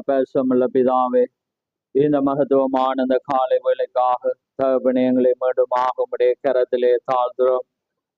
பேசமுள்ள பிதாவே, இந்த மகத்துவமான இந்த காலை வேலைக்காக தகப்பனே எங்களை மீண்டுமாக உம்முடைய கரத்திலே தாழ்த்துறோம்.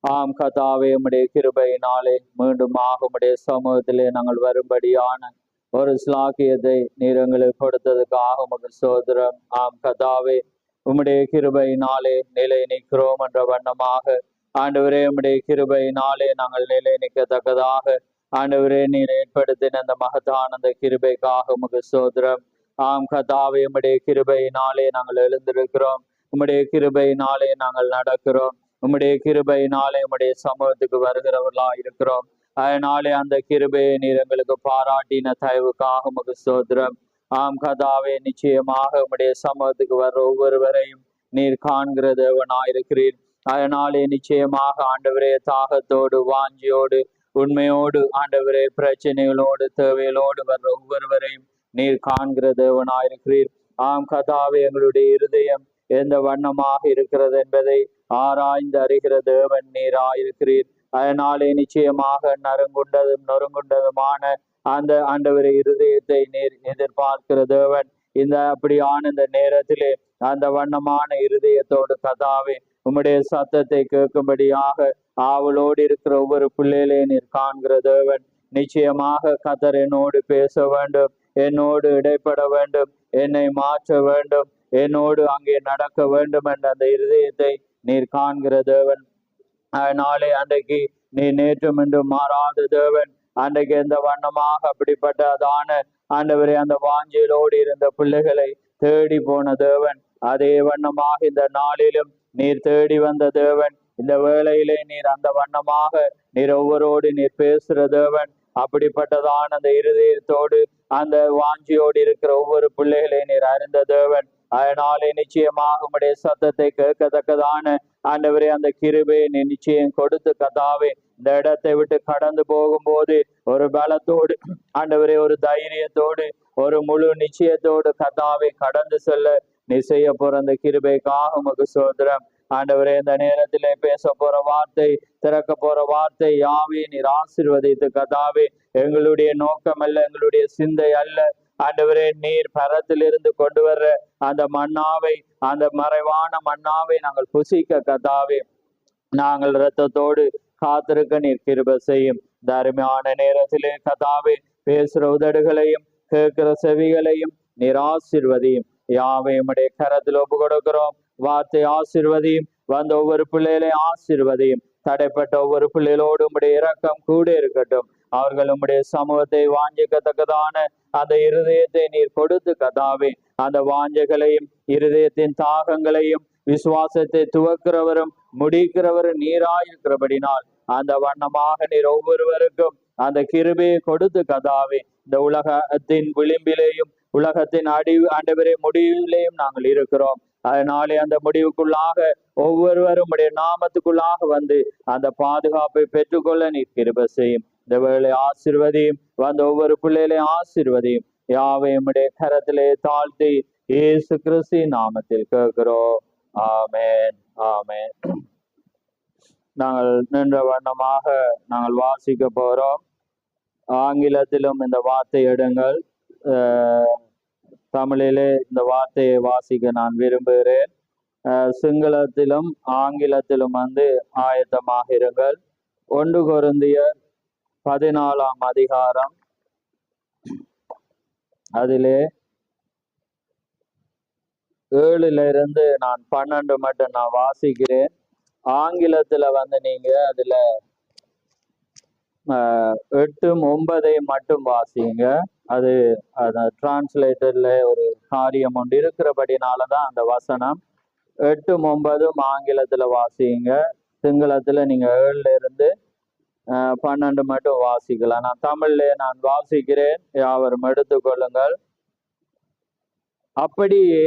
ஆம் கதாவே, உம்முடைய கிருபையினாலே மீண்டுமாக உம்முடைய சமூகத்திலே நாங்கள் வரும்படியான ஒரு ஸ்லாக்கியத்தை நீர் எங்களுக்கு கொடுத்ததுக்காக உமக்கு சோதரம். ஆம் கதாவே, உம்முடைய கிருபையினாலே நிலை நிற்கிறோம் என்ற வண்ணமாக ஆண்டவரே, உம்முடைய கிருபையினாலே நாங்கள் நிலை நிற்கத்தக்கதாக ஆண்டவரே நீர் ஏற்படுத்தின அந்த மகத்தான அந்த கிருபைக்காக உமக்கு சோதரம். ஆம் கதாவே, உம்முடைய கிருபையினாலே நாங்கள் எழுந்திருக்கிறோம். உம்முடைய கிருபையினாலே நாங்கள் நடக்கிறோம். உம்முடைய கிருபையினாலே உம்முடைய சமூகத்துக்கு வருகிறவர்களா இருக்கிறோம். அதனாலே அந்த கிருபையை நீர் எங்களுக்கு பாராட்டின தயவுக்காக உமக்கு சோதரம். ஆம் கதாவே, நிச்சயமாக உம்முடைய சமூகத்துக்கு வர்ற ஒவ்வொருவரையும் நீர் காண்கிற தேவனாயிருக்கிறீர். அதனாலே நிச்சயமாக ஆண்டவரே தாகத்தோடு வாஞ்சியோடு உண்மையோடு ஆண்டவரே பிரச்சனைகளோடு தேவைகளோடு வர்ற ஒவ்வொருவரையும் நீர் காண்கிற தேவனாயிருக்கிறீர். ஆம் கதாவே, எங்களுடைய இருதயம் எந்த வண்ணமாக இருக்கிறது என்பதை ஆராய்ந்து அறிகிற தேவன் நீராயிருக்கிறீர். அதனாலே நிச்சயமாக நொறுங்குண்டதுமான அந்த ஆண்டவரே இருதயத்தை நீர் எதிர்பார்க்கிற தேவன். இந்த அப்படியான இந்த நேரத்திலே அந்த வண்ணமான இருதயத்தோடு கதாவே உம்முடைய சத்தத்தை கேட்கும்படியாக ஆவலோடு இருக்கிற ஒவ்வொரு பிள்ளைகளே நீர் காண்கிற தேவன். நிச்சயமாக கத்தர் என்னோடு பேச வேண்டும், என்னோடு இடைப்பட வேண்டும், என்னை மாற்ற வேண்டும், என்னோடு அங்கே நடக்க வேண்டும் என்ற அந்த இருதயத்தை நீர் காண்கிற தேவன். அதனாலே அன்றைக்கு நீ நேற்றும் இன்றும் மாறாத தேவன். அன்றைக்கு எந்த வண்ணமாக அப்படிப்பட்டதான ஆண்டவரே அந்த வாஞ்சையிலோடு இருந்த பிள்ளைகளை தேடி போன தேவன், அதே வண்ணமாக இந்த நாளிலும் நீர் தேடி வந்த தேவன். இந்த வேளையிலே நீர் அந்த வண்ணமாக நீர் ஒவ்வொருவோடு நீர் பேசுகிற தேவன். அப்படிப்பட்டதான அந்த இருதயத்தோடு அந்த வாஞ்சியோடு இருக்கிற ஒவ்வொரு பிள்ளைகளை நீர் அறிந்த தேவன். அதனாலே நிச்சயமாக உம்முடைய சத்தத்தை கேட்கத்தக்கதான ஆண்டவரே அந்த கிருபையை நீ நிச்சயம் கொடுத்து கதாவே இந்த இடத்தை விட்டு கடந்து போகும்போது ஒரு பலத்தோடு ஆண்டவரே ஒரு தைரியத்தோடு ஒரு முழு நிச்சயத்தோடு கதாவை கடந்து செல்ல நீ செய்ய போற அந்த கிருபைக்காக உமக்கு சோதரம். ஆண்டவரே, இந்த நேரத்திலே பேச போற வார்த்தை, திறக்க போற வார்த்தை யாவே நீர் ஆசீர்வதித்து கதாவே எங்களுடைய நோக்கம் அல்ல, எங்களுடைய சிந்தை அல்ல ஆண்டவரே, நீர் பரத்திலிருந்து கொண்டு வர்ற அந்த மன்னாவை, அந்த மறைவான மன்னாவை நாங்கள் புசிக்க கதாவே நாங்கள் இரத்தத்தோடு காத்திருக்க நீர் கிருபை செய்யும். தருமையான நேரத்திலே கதாவே பேசுற உதடுகளையும் கேட்கிற செவிகளையும் நீர் ஆசீர்வதியும். யாவை உம்முடைய கரத்தில் ஒப்பு கொடுக்கிறோம். வார்த்தை ஆசீர்வதியும். வந்த ஒவ்வொரு பிள்ளைகளையும் ஆசீர்வதியும். தடைப்பட்ட ஒவ்வொரு பிள்ளைகளோடு உம்முடைய இரக்கம் கூட இருக்கட்டும். அவர்கள் உம்முடைய சமூகத்தை வாஞ்சிக்கத்தக்கதான அந்த இருதயத்தை நீர் கொடுத்து கதாவே அந்த வாஞ்சைகளையும் இருதயத்தின் தாகங்களையும் விசுவாசத்தை துவக்கிறவரும் முடிக்கிறவரும் நீராயிருக்கிறபடினால் அந்த வண்ணமாக நீர் ஒவ்வொருவருக்கும் அந்த கிருபையை கொடுத்து கதாவே இந்த உலகத்தின் விளிம்பிலேயும் உலகத்தின் ஆண்டவரே முடிவிலேயும் நாங்கள் இருக்கிறோம். அதனாலே அந்த முடிவுக்குள்ளாக ஒவ்வொருவரும் உடைய நாமத்துக்குள்ளாக வந்து அந்த பாதுகாப்பை பெற்றுக்கொள்ள நீர் கிருபை செய்யும். இந்த வேளை ஆசீர்வதியும். வந்த ஒவ்வொரு பிள்ளைகளையும் ஆசீர்வதியும். யாவையும் உடைய கரத்திலே தாழ்த்தி இயேசு கிறிஸ்து நாமத்தில் கேட்கிறோம். ஆமென், ஆமென். நாங்கள் நின்ற வண்ணமாக நாங்கள் வாசிக்க போறோம். ஆங்கிலத்திலும் இந்த வார்த்தை எடுங்கள். தமிழிலே இந்த வார்த்தையை வாசிக்க நான் விரும்புகிறேன். சிங்களத்திலும் ஆங்கிலத்திலும் ஆயத்தமாக இருங்கள். 1 கொரிந்தியர் 14ஆம் அதிகாரம், அதிலே 7 நான் 12 மட்டும் நான் வாசிக்கிறேன். ஆங்கிலத்துல நீங்க அதுல 8, 9 மட்டும் வாசிங்க. அது டிரான்ஸ்லேட்டர்ல ஒரு காரியம் ஒன்று இருக்கிறபடினாலதான் அந்த வசனம். 8, 9 ஆங்கிலத்துல வாசிங்க. சிங்களத்துல நீங்க 7 12 மட்டும் வாசிக்கலாம். நான் தமிழ்ல நான் வாசிக்கிறேன், யாவரும் எடுத்துக்கொள்ளுங்கள். அப்படியே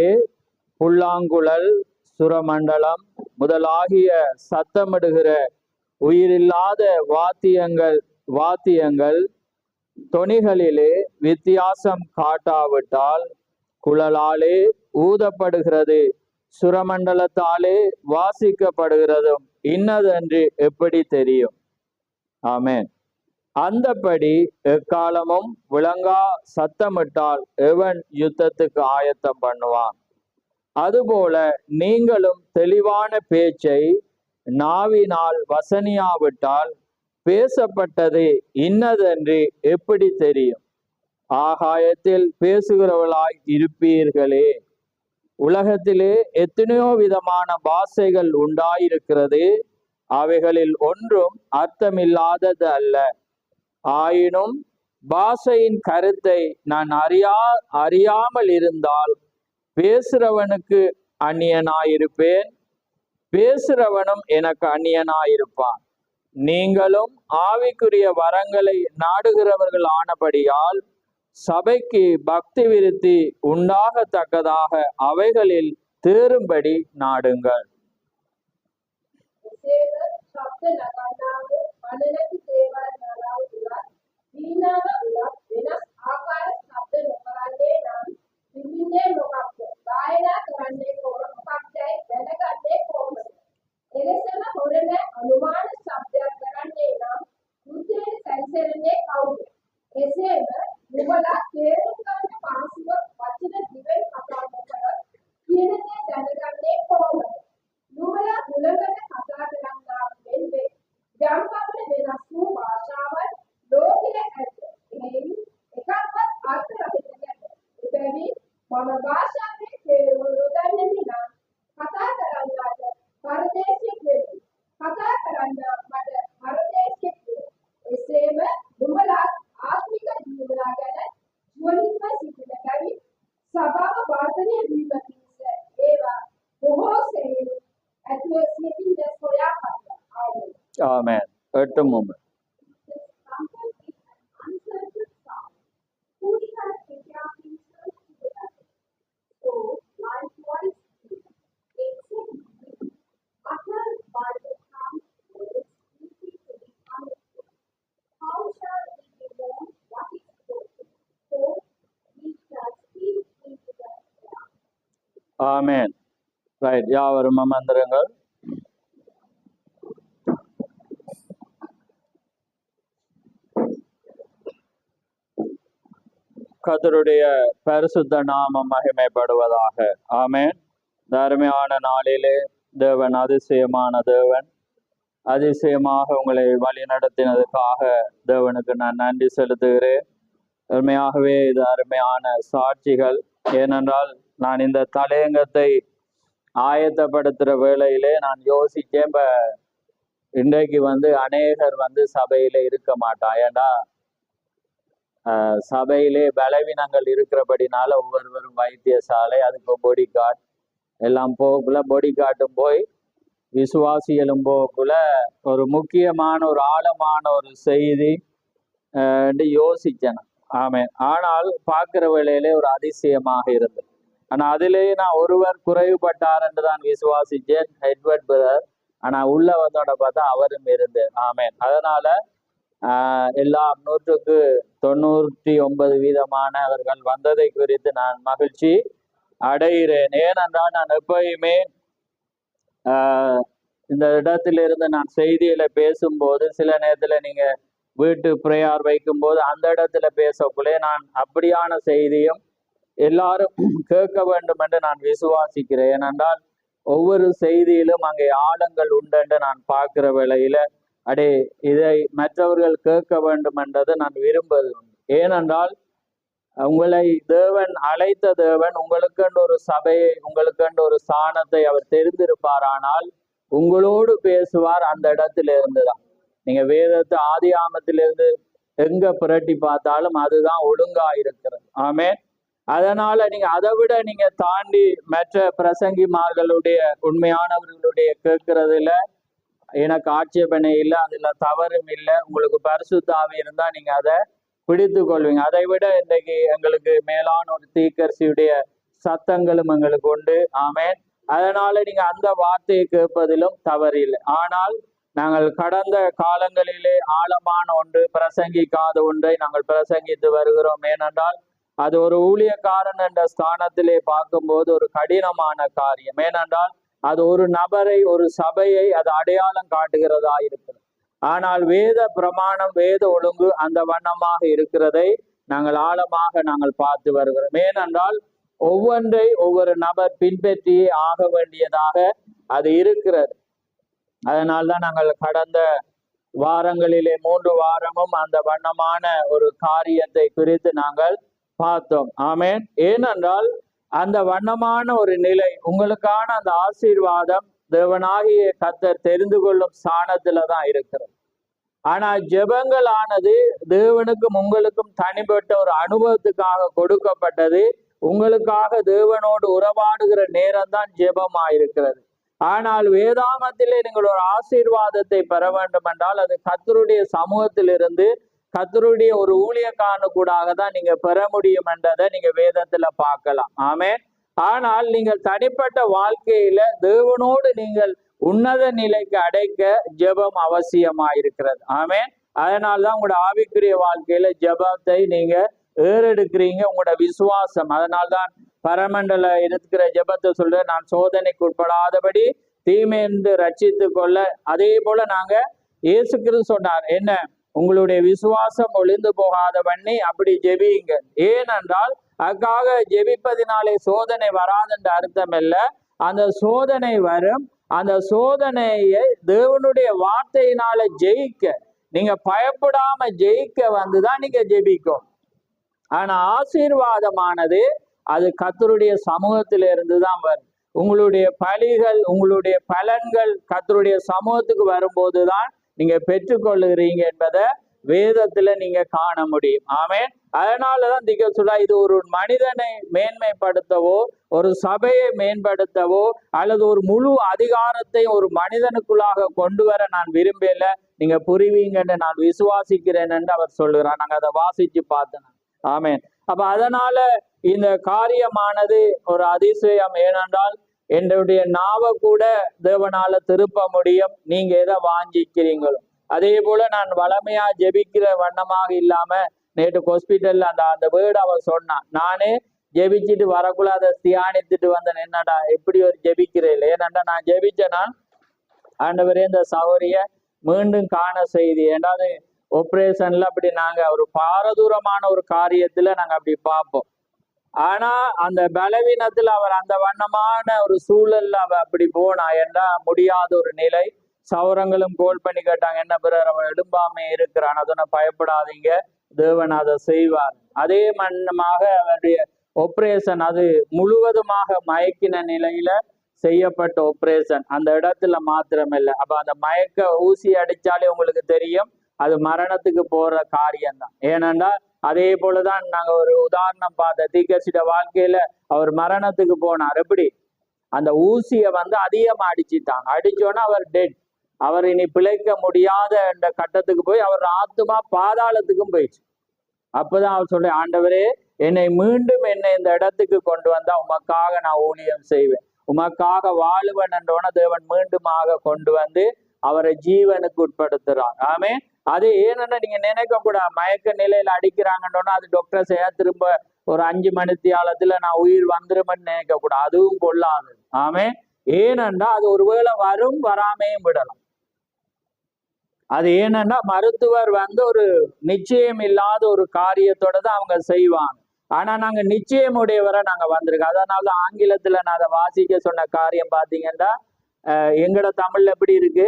புல்லாங்குழல், சுரமண்டலம் முதலாகிய சத்தமிடுகிற உயிரில்லாத வாத்தியங்கள் தொனிகளிலே வித்தியாசம் காட்டாவிட்டால் குழலாலே ஊதப்படுகிறது, சுரமண்டலத்தாலே வாசிக்கப்படுகிறதும் இன்னதென்று எப்படி தெரியும்? ஆமென். அந்தபடி எக்காலமும் விளங்கா சத்தமிட்டால் எவன் யுத்தத்துக்கு ஆயத்தம் பண்ணுவான்? அதுபோல நீங்களும் தெளிவான பேச்சை நாவினால் வசனியாவிட்டால் பேசப்பட்டது இன்னதென்று எப்படி தெரியும்? ஆகாயத்தில் பேசுகிறவளாய் இருப்பீர்களே. உலகத்திலே எத்தனையோ விதமான பாஷைகள் உண்டாயிருக்கிறது, அவைகளில் ஒன்றும் அர்த்தமில்லாதது அல்ல. ஆயினும் பாஷையின் கருத்தை நான் அறியாமல் இருந்தால் பேசுறவனுக்கு அந்நியனாயிருப்பேன், பேசுறவனும் எனக்கு அந்நியனாயிருப்பான். நீங்களும் ஆவிக்குரிய வரங்களை நாடுகிறவர்கள் ஆனபடியால் சபைக்கு பக்தி விருத்தி உண்டாகத்தக்கதாக அவைகளில் தேறும்படி நாடுங்கள். Amen. 8 moment. Amen. Right. யாவரும் அமர்ந்திருங்கள். கர்த்தருடைய பரிசுத்த நாமம் மகிமைப்படுவதாக. ஆமென். தர்மையான நாளிலே தேவன் அதிசயமான தேவன், அதிசயமாக உங்களை வழி நடத்தினதுக்காக தேவனுக்கு நான் நன்றி செலுத்துகிறேன். அருமையாகவே இது அருமையான சாட்சிகள். ஏனென்றால் நான் இந்த தலையங்கத்தை ஆயத்தப்படுத்துகிற வேளையிலே நான் யோசிச்சேன், இன்றைக்கு அநேகர் சபையில இருக்க மாட்டான். ஏண்டா சபையிலே பலவீனங்கள் இருக்கிறபடினால ஒவ்வொருவரும் வைத்தியசாலை, அதுக்கு பொடி கார்டு எல்லாம் போகக்குள்ள, பொடி கார்டும் போய் விசுவாசிகளும் போகக்குள்ள ஒரு முக்கியமான ஒரு ஆழமான ஒரு செய்தி யோசிச்சேன். ஆமென். ஆனால் பார்க்கிற வேளையிலே ஒரு அதிசயமாக இருந்தது. ஆனா அதிலேயே நான் ஒருவர் குறைவுபட்டார் என்று தான் விசுவாசிச்சேன், எட்வர்ட் பிரதர். ஆனா உள்ள வந்தோட பார்த்தா அவரும் இருந்தேன். ஆமென். அதனால எல்லாம் 199% அவர்கள் வந்ததை குறித்து நான் மகிழ்ச்சி அடைகிறேன். ஏனென்றால் நான் எப்பயுமே இந்த இடத்திலிருந்து நான் செய்தியில பேசும்போது, சில நேரத்துல நீங்க வீட்டு பிரேயர் வைக்கும் போது அந்த இடத்துல பேசக்குள்ளே நான் அப்படியான செய்தியும் எல்லாரும் கேட்க வேண்டும் என்று நான் விசுவாசிக்கிறேன். ஏனென்றால் ஒவ்வொரு செய்தியிலும் அங்கே ஆழங்கள் உண்டு நான் பார்க்கிற வேளையில இதை மற்றவர்கள் கேட்க வேண்டும் என்றது நான் விரும்புவது. ஏனென்றால் உங்களை தேவன் அழைத்த தேவன் உங்களுக்கென்று ஒரு சபையை, உங்களுக்கென்று ஒரு ஸ்தானத்தை அவர் தெரிந்திருப்பார். ஆனால் உங்களோடு பேசுவார் அந்த இடத்துல இருந்துதான். நீங்க வேதத்தை ஆதி ஆமத்திலிருந்து எங்க புரட்டி பார்த்தாலும் அதுதான் ஒழுங்கா இருக்கிறது. ஆமென். அதனால நீங்க அதை விட நீங்க தாண்டி மற்ற பிரசங்கிமார்களுடைய உண்மையானவர்களுடைய கேட்கறதுல எனக்கு ஆட்சேபனை இல்லை, அதுல தவறும் இல்லை. உங்களுக்கு பரிசுத்த ஆவி இருந்தா நீங்க அதை பிடித்து கொள்வீங்க. அதை விட இன்றைக்கு எங்களுக்கு மேலான ஒரு தீர்க்கதரிசியுடைய சத்தங்களும் எங்களுக்கு உண்டு. ஆமென். அதனால நீங்க அந்த வார்த்தையை கேட்பதிலும் தவறில்லை. ஆனால் நாங்கள் கடந்த காலங்களிலே ஆழமான ஒன்று, பிரசங்கிக்காத ஒன்றை நாங்கள் பிரசங்கித்து வருகிறோம். ஏனென்றால் அது ஒரு ஊழியக்காரன் என்ற ஸ்தானத்திலே பார்க்கும்போது ஒரு கடினமான காரியம். ஏனென்றால் அது ஒரு நபரை, ஒரு சபையை அது அடையாளம் காட்டுகிறதா இருக்கிறது. ஆனால் வேத பிரமாணம், வேத ஒழுங்கு அந்த வண்ணமாக இருக்கிறதை நாங்கள் ஆழமாக நாங்கள் பார்த்து வருகிறோம். ஏனென்றால் ஒவ்வொன்றை ஒவ்வொரு நபர் பின்பற்றியே ஆக வேண்டியதாக அது இருக்கிறது. அதனால்தான் நாங்கள் கடந்த வாரங்களிலே 3 வாரமும் அந்த வண்ணமான ஒரு காரியத்தை குறித்து நாங்கள் பார்த்தோம். ஆமேன். ஏனென்றால் அந்த வண்ணமான ஒரு நிலை, உங்களுக்கான அந்த ஆசீர்வாதம் தேவனாகிய கர்த்தர் தெரிந்து கொள்ளும் ஸ்தானத்துல தான் இருக்கிறது. ஆனா ஜெபங்கள் ஆனது தேவனுக்கும் உங்களுக்கும் தனிப்பட்ட ஒரு அனுபவத்துக்காக கொடுக்கப்பட்டது. உங்களுக்காக தேவனோடு உறவாடுகிற நேரம் தான் ஜெபமாயிருக்கிறது. ஆனால் வேதாமத்திலே நீங்கள் ஒரு ஆசீர்வாதத்தை பெற வேண்டும் என்றால் அது கர்த்தருடைய சமூகத்திலிருந்து கர்த்தருடைய ஒரு ஊழியக்காரனுக்கூடாக தான் நீங்க பெற முடியும் என்றதை நீங்க வேதத்துல பார்க்கலாம். ஆமென். ஆனால் நீங்கள் தனிப்பட்ட வாழ்க்கையில தேவனோடு நீங்கள் உன்னத நிலைக்கு அடைக்க ஜெபம் அவசியமாயிருக்கிறது. ஆமென். அதனால்தான் உங்களோட ஆவிக்குரிய வாழ்க்கையில ஜெபத்தை நீங்க ஏறெடுக்கிறீங்க, உங்களோட விசுவாசம். அதனால்தான் பரமண்டல இருக்கிற ஜெபத்தை சொல்ற, நான் சோதனைக்கு உட்படாதபடி தீமையிலிருந்து ரட்சித்து கொள்ள. அதே போல நாங்க இயேசு கிறிஸ்து சொன்னார், என்ன, உங்களுடைய விசுவாசம் ஒளிந்து போகாத பண்ணி அப்படி ஜெபியுங்க. ஏனென்றால் அதுக்காக ஜெபிப்பதினாலே சோதனை வராதுன்ற அர்த்தம் இல்ல. அந்த சோதனை வரும். அந்த சோதனையை தேவனுடைய வார்த்தையினால ஜெயிக்க, நீங்க பயப்படாம ஜெயிக்க வந்துதான் நீங்க ஜெபிக்கும். ஆனா ஆசீர்வாதமானது அது கர்த்தருடைய சமூகத்திலிருந்து தான் வரும். உங்களுடைய பலிகள், உங்களுடைய பலன்கள் கர்த்தருடைய சமூகத்துக்கு வரும்போதுதான் நீங்க பெற்றுக்கொள்ளுகிறீங்க என்பதை வேதத்துல நீங்க காண முடியும். ஆமென். அதனாலதான் திக சொல்ல, இது ஒரு மனிதனை மேன்மைப்படுத்தவோ ஒரு சபையை மேம்படுத்தவோ அல்லது ஒரு முழு அதிகாரத்தை ஒரு மனிதனுக்குள்ளாக கொண்டு வர நான் விரும்பல, நீங்க புரிவீங்கன்னு நான் விசுவாசிக்கிறேன் என்று அவர் சொல்லுகிறார். நாங்க அதை வாசிச்சு பார்த்தோம். ஆமென். அப்ப அதனால இந்த காரியமானது ஒரு அதிசயம். ஏனென்றால் என்னுடைய நாவை கூட தேவனால திருப்ப முடியும், நீங்க எதை வாஞ்சிக்கிறீங்களோ. அதே போல நான் வளமையா ஜெபிக்கிற வண்ணமாக இல்லாம, நேற்று ஹாஸ்பிட்டல்ல அந்த வேர்டு அவர் சொன்னான், நானே ஜெபிச்சுட்டு வரக்குள்ள அதை தியானித்துட்டு வந்தேன். என்னடா எப்படி ஒரு ஜெபிக்கிறேன், ஏன்னாண்டா நான் ஜெபிச்சேன்னா ஆண்டவரே இந்த சௌரிய மீண்டும் காண செய்தி. ஏதாவது ஆபரேஷன்ல அப்படி நாங்க ஒரு பாரதூரமான ஒரு காரியத்துல நாங்க அப்படி பார்ப்போம். ஆனா அந்த பலவீனத்துல அவர் அந்த வண்ணமான ஒரு சூழல்ல அவர் அப்படி போனா என்றா முடியாத ஒரு நிலை. சௌரங்களும் கோல் பண்ணி கேட்டாங்க, என்ன பிறர் அவன் எடும்பாமே இருக்கிறான், அதனை பயப்படாதீங்க, தேவன் அதை செய்வார். அதே மன்னமாக அவருடைய ஆபரேஷன் அது முழுவதுமாக மயக்கின நிலையில செய்யப்பட்ட ஆபரேஷன். அந்த இடத்துல மாத்திரமில்லை. அப்ப அந்த மயக்க ஊசி அடிச்சாலே உங்களுக்கு தெரியும் அது மரணத்துக்கு போற காரியம்தான். ஏனென்றா அதே போலதான் நாங்க ஒரு உதாரணம் பார்த்த தீர்க்கதரிசியோட வாழ்க்கையில அவர் மரணத்துக்கு போனார். எப்படி அந்த ஊசிய அதிகமா அடிச்சுட்டாங்க. அடிச்சோன்னா அவர் டெட். அவர் இனி பிழைக்க முடியாத என்ற கட்டத்துக்கு போய் அவர் ஆத்துமா பாதாளத்துக்கும் போயிடுச்சு. அப்பதான் அவர் சொல்ற, ஆண்டவரே என்னை மீண்டும் என்னை இந்த இடத்துக்கு கொண்டு வந்தா உமக்காக நான் ஊழியம் செய்வேன், உமக்காக வாழுவன் என்றோன தேவன் மீண்டுமாக கொண்டு வந்து அவரை ஜீவனுக்கு உட்படுத்துறார். ஆமே. அது ஏன்னா நீங்க நினைக்க கூட மயக்க நிலையில அடிக்கிறாங்கன்னு அது டாக்டர் செய்ய திரும்ப ஒரு 5 மணித்தியாலத்துல நான் உயிர் வந்துருமென்னு நினைக்க கூட, அதுவும் கொள்ளாது. ஆமே. ஏனென்றா அது ஒருவேளை வரும், வராமையும் விடலாம். அது ஏனென்றா மருத்துவர் ஒரு நிச்சயம் இல்லாத ஒரு காரியத்தோட தான் அவங்க செய்வாங்க. ஆனா நாங்க நிச்சயமுடையவரை நாங்க வந்திருக்கோம். அதனால ஆங்கிலத்துல நான் அதை வாசிக்க சொன்ன காரியம் பாத்தீங்கன்னா, எங்கட தமிழ்ல எப்படி இருக்கு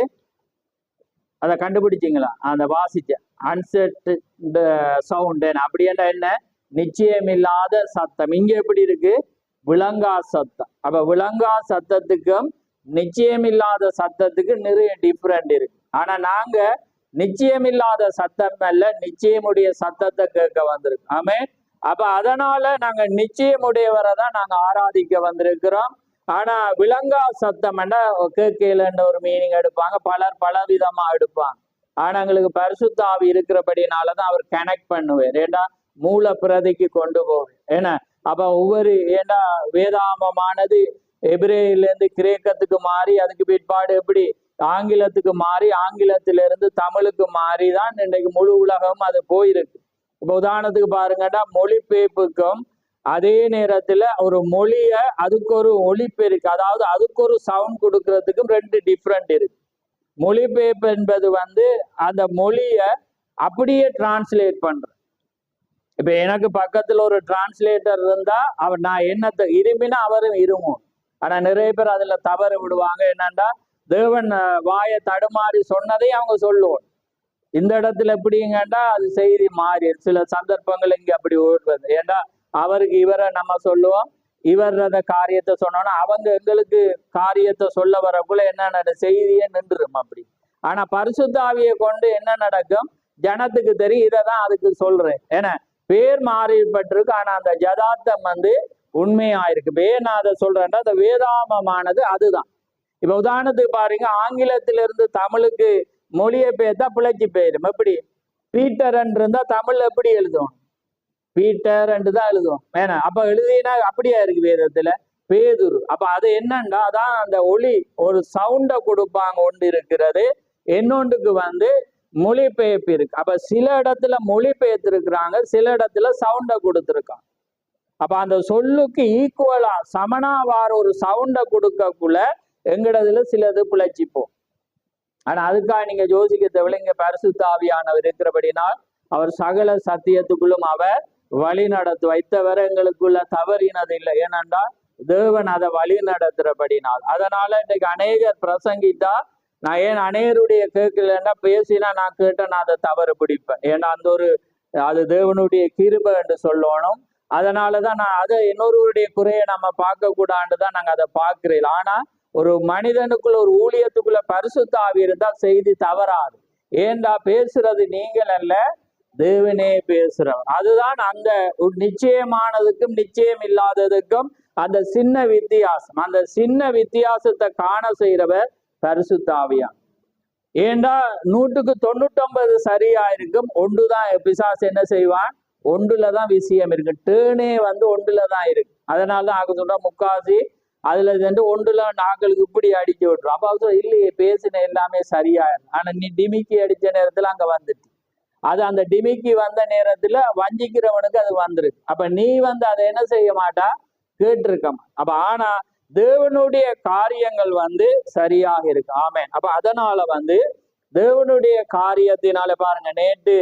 அதை கண்டுபிடிச்சிங்களா? அந்த வாசிச்ச அன்செட் சவுண்ட் அப்படின்னா என்ன, நிச்சயமில்லாத சத்தம். இங்க எப்படி இருக்கு, விளங்கா சத்தம். அப்ப விளங்கா சத்தத்துக்கும் நிச்சயமில்லாத சத்தத்துக்கு நிறைய டிஃப்ரெண்ட் இருக்கு. ஆனா நாங்க நிச்சயமில்லாத சத்தம் அல்ல, நிச்சயமுடைய சத்தத்தை கேட்க வந்திருக்கு. ஆமே. அப்ப அதனால நாங்க நிச்சயமுடையவரை தான் நாங்க ஆராதிக்க வந்திருக்கிறோம். ஆனா விளங்கா சத்தம் கேட்கலன்ற ஒரு மீனிங் எடுப்பாங்க, பலர் பல விதமா எடுப்பாங்க. ஆனா எங்களுக்கு பரிசுத்த ஆவி இருக்கிறபடினாலதான் அவர் கனெக்ட் பண்ணுவார். ஏண்டா மூல பிரதிக்கு கொண்டு போவேன். ஏன்னா அப்ப ஒவ்வொரு ஏண்டா வேதாமமானது எபிரேயில இருந்து கிரேக்கத்துக்கு மாறி அதுக்கு பிற்பாடு எப்படி ஆங்கிலத்துக்கு மாறி ஆங்கிலத்திலிருந்து தமிழுக்கு மாறிதான் இன்றைக்கு முழு உலகம் அது போயிருக்கு. இப்ப உதாரணத்துக்கு பாருங்கடா, மொழிபெயர்ப்புக்கும் அதே நேரத்துல ஒரு மொழிய அதுக்கு ஒரு ஒலிபெருக்கு, அதாவது அதுக்கு ஒரு சவுண்ட் கொடுக்கறதுக்கும் 2 டிஃப்ரெண்ட் இருக்கு. மொழிபெயர்ப்பு என்பது வந்து அந்த மொழியை அப்படியே டிரான்ஸ்லேட் பண்ற. இப்ப எனக்கு பக்கத்துல ஒரு டிரான்ஸ்லேட்டர் இருந்தா அவர் நான் என்னத்தை இருமினா அவரும் இருமும். ஆனா நிறைய பேர் அதுல தவறு விடுவாங்க. என்னன்னா தேவன் வாயை தடுமாறி சொன்னதை அவங்க சொல்லுவோம். இந்த இடத்துல எப்படிங்கண்டா அது செய்தி மாறி சில சந்தர்ப்பங்கள் இங்க அப்படி ஓடுவது. ஏன்னா அவருக்கு இவரை நம்ம சொல்லுவோம், இவர் அந்த காரியத்தை சொன்னோன்னா அவங்க எங்களுக்கு காரியத்தை சொல்ல வரக்குள்ள என்ன செய்தியே நின்றுரும் அப்படி. ஆனா பரிசுத்த ஆவியை கொண்டு என்ன நடக்கும் ஜனத்துக்கு தெரியும். இதை தான் அதுக்கு சொல்றேன். ஏன்னா பேர் மாறிப்பட்டிருக்கு, ஆனா அந்த யதார்த்தம் வந்து உண்மையாயிருக்கு. ஏன் நான் அதை சொல்றேன்னா அந்த வேதாமமானது அதுதான். இப்ப உதாரணத்துக்கு பாருங்க, ஆங்கிலத்திலிருந்து தமிழுக்கு மொழியை பெயர்த்தா பிழைச்சி போயிடும். எப்படி பீட்டர் இருந்தா தமிழ் எப்படி எழுதும்? பீட்டர் தான் எழுதும். ஏன்னா அப்ப எழுதினா அப்படியா இருக்கு வேதத்துல பேதுரு. அப்ப அது என்னன்னா அதான் அந்த ஒளி ஒரு சவுண்டை கொடுப்பாங்க. ஒன்று இருக்கிறது, இன்னொன்றுக்கு வந்து மொழிபெயர்ப்பு இருக்கு. அப்ப சில இடத்துல மொழிபெயர்த்து இருக்கிறாங்க, சில இடத்துல சவுண்டை கொடுத்துருக்காங்க. அப்ப அந்த சொல்லுக்கு ஈக்குவலா சமனாவார ஒரு சவுண்டை கொடுக்கக்குள்ள எங்கடதுல சிலது பிழைச்சிப்போம். ஆனா அதுக்காக நீங்க யோசிக்க தேவையில்லை. இங்க பரிசுத்த ஆவியானவர் இருக்கிறபடினால் அவர் சகல சத்தியத்துக்குள்ளும் அவர் வழி நடத்து வைத்தவர் எங்களுக்குள்ள தவறினது இல்லை. ஏனென்றா தேவன் அதை வழி நடத்துறபடினால். அதனால இன்னைக்கு அநேகர் பிரசங்கித்தா நான் ஏன் அநேகருடைய கேட்கலன்னா பேசினா நான் கேட்ட நான் அதை தவறு பிடிப்பேன். ஏன்னா அந்த ஒரு அது தேவனுடைய கிருபை என்று சொல்லணும். அதனாலதான் நான் அதை இன்னொருவருடைய குறையை நம்ம பார்க்க கூடாதுதான் நாங்க அதை பார்க்கிறேன். ஆனா ஒரு மனிதனுக்குள்ள ஒரு ஊழியத்துக்குள்ள பரிசுத்த ஆவி இருந்தா செய்தி தவறாது. ஏண்டா பேசுறது நீங்கள் அல்ல, தேவனே பேசுறவர். அதுதான் அந்த நிச்சயமானதுக்கும் நிச்சயம் இல்லாததுக்கும் அந்த சின்ன வித்தியாசம். அந்த சின்ன வித்தியாசத்தை காண செய்யறவர் பரிசுத்த ஆவியான். ஏண்டா 100% சரியா இருக்கும். ஒன்றுதான் பிசாசு என்ன செய்வான், ஒன்றுலதான் விஷயம் இருக்கு. டேனே வந்து ஒன்றுலதான் இருக்கு. அதனாலதான் ஆக சொல்ற முக்காசி அதுல இருந்து ஒன்றுல நாங்களுக்கு இப்படி அடிச்சு விட்டுரும். அப்ப அவசரம் இல்லையே பேசின எல்லாமே சரியாயிரும். ஆனா நீ டிமிக்கி அடிச்ச நேரத்துல அங்க வந்துட்டு அது அந்த டிமிக்கி வந்த நேரத்துல வஞ்சிக்கிறவனுக்கு அது வந்துருக்கு. அப்ப நீ வந்து அதை என்ன செய்ய மாட்டா, கேட்டிருக்க. அப்ப ஆனா தேவனுடைய காரியங்கள் வந்து சரியாக இருக்கு. ஆமேன். அப்ப அதனால வந்து தேவனுடைய காரியத்தினால பாருங்க, நேற்று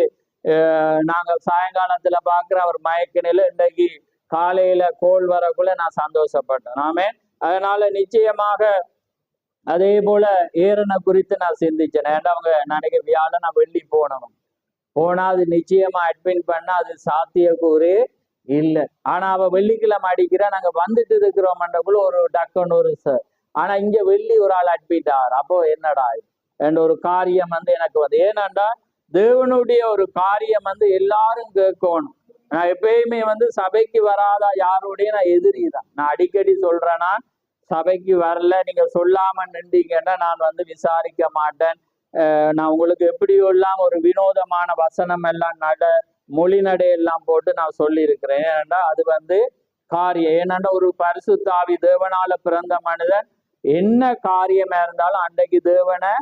நாங்க சாயங்காலத்துல பாக்குற அவர் மயக்கினில இன்றைக்கு காலையில கோல் வரக்குள்ள நான் சந்தோஷப்பட்டேன். ஆமேன். அதனால நிச்சயமாக அதே போல ஏறனை குறித்து நான் சிந்திச்சேன். ஏன்னா அவங்க நினைக்க வியாழன் நான் வெள்ளி போனவன் போனா அது நிச்சயமா அட்மிட் பண்ண அது சாத்தியக்கூறே இல்லை. ஆனா அவ வெள்ளிக்கிழமை அடிக்கிறா, நாங்க வந்துட்டு இருக்கிறோம் மண்டக்குள்ள ஒரு டக்குன்னு ஒரு சார். ஆனா இங்க வெள்ளி ஒரு ஆள் அட்மிட் ஆறு. அப்போ என்னடா என்ற ஒரு காரியம் வந்து எனக்கு வந்து, ஏன்னாண்டா தேவனுடைய ஒரு காரியம் வந்து எல்லாரும் கேட்கணும். நான் எப்பயுமே வந்து சபைக்கு வராத யாரோடைய நான் எதிரி தான். நான் அடிக்கடி சொல்றேன்னா சபைக்கு வரல நீங்க சொல்லாம நின்றீங்கன்னா நான் வந்து விசாரிக்க மாட்டேன். நான் உங்களுக்கு எப்படியோ எல்லாம் ஒரு வினோதமான வசனம் எல்லாம் மொழி நடை எல்லாம் போட்டு நான் சொல்லி இருக்கிறேன். ஏன்னாண்டா அது வந்து காரியம். ஏன்னாண்டா ஒரு பரிசுத்த ஆவி தேவனால பிறந்த மனிதன் என்ன காரியமா இருந்தாலும் அன்றைக்கு தேவனை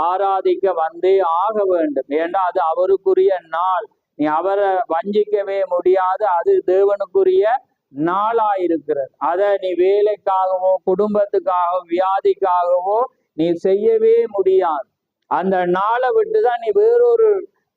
ஆராதிக்க வந்தே ஆக வேண்டும். ஏண்டா அது அவருக்குரிய நாள். நீ அவரை வஞ்சிக்கவே முடியாது. அது தேவனுக்குரிய நாளாயிருக்கிறது. அதை நீ வேலைக்காகவோ குடும்பத்துக்காகவோ வியாதிக்காகவோ நீ செய்யவே முடியாது. அந்த நாளை விட்டுதான் நீ வேறொரு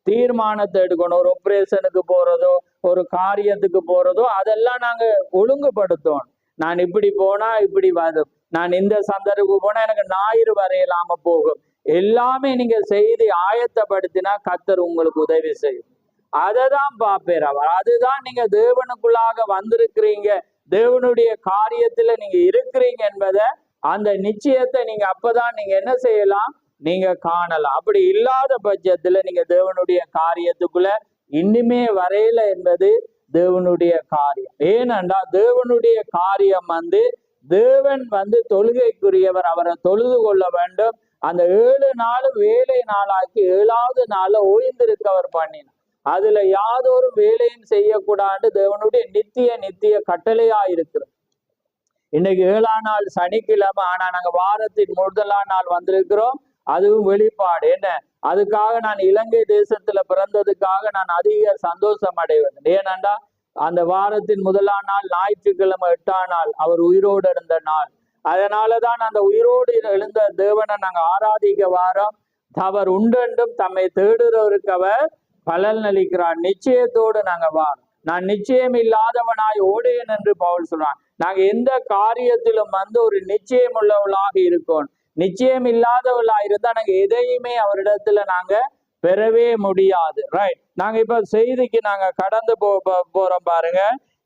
தீர்மானத்தை எடுக்கணும். ஒரு ஆபரேஷனுக்கு போறதோ ஒரு காரியத்துக்கு போறதோ அதெல்லாம் நாங்க ஒழுங்குபடுத்தணும். நான் இப்படி போனா இப்படி வரும், நான் இந்த சந்தர்ப்புக்கு போனா எனக்கு ஞாயிறு வரையலாம போகும். எல்லாமே நீங்க செய்தி ஆயத்தப்படுத்தினா கர்த்தர் உங்களுக்கு உதவி செய்யும். அததான் பார்ப்பேர் அவர். அதுதான் நீங்க தேவனுக்குள்ளாக வந்திருக்கிறீங்க, தேவனுடைய காரியத்துல நீங்க இருக்கிறீங்க என்பதை அந்த நிச்சயத்தை நீங்க அப்பதான் நீங்க என்ன செய்யலாம், நீங்க காணலாம். அப்படி இல்லாத பட்சத்துல நீங்க தேவனுடைய காரியத்துக்குள்ள இன்னுமே வரையில என்பது தேவனுடைய காரியம். ஏனென்றா தேவனுடைய காரியம் வந்து தேவன் வந்து தொழுகைக்குரியவர், அவரை தொழுது கொள்ள வேண்டும். அந்த 7 நாள் வேலை நாளாக்கி 7வது நாள ஓய்ந்திருக்கவர் பண்ணினார். அதுல யாதொரு வேலையும் செய்யக்கூடாது தேவனுடைய நித்திய கட்டளையா இருக்கிறது. இன்னைக்கு 7ஆம் நாள் சனிக்கிழமை, ஆனா நாங்க வாரத்தின் முதலாம் நாள் வந்திருக்கிறோம். அதுவும் வெளிப்பாடு என்ன, அதுக்காக நான் இலங்கை தேசத்துல பிறந்ததுக்காக நான் அதிக சந்தோஷம் அடைவேன். ஏனென்றா அந்த வாரத்தின் முதலாம் நாள் ஞாயிற்றுக்கிழமை 8ஆம் நாள் அவர் உயிரோடு இருந்த நாள். அதனாலதான் அந்த உயிரோடு எழுந்த தேவனை நாங்க ஆராதிக்க வாரோம். அவர் உண்டென்றும் தம்மை தேடுறவருக்கு அவர் பலன் அளிக்கிறார். நிச்சயத்தோடு நாங்க நான் நிச்சயம் இல்லாதவனாய் ஓடேன் என்று பவுல் சொல்றான். நாங்க எந்த காரியத்திலும் ஒரு நிச்சயம் உள்ளவளாக இருக்கோம். நிச்சயம் இல்லாதவளாக இருந்தா நாங்க எதையுமே அவரிடத்துல நாங்க பெறவே முடியாது. ரைட், நாங்க இப்ப செய்திக்கு நாங்க கடந்து போறோம் பாருங்க.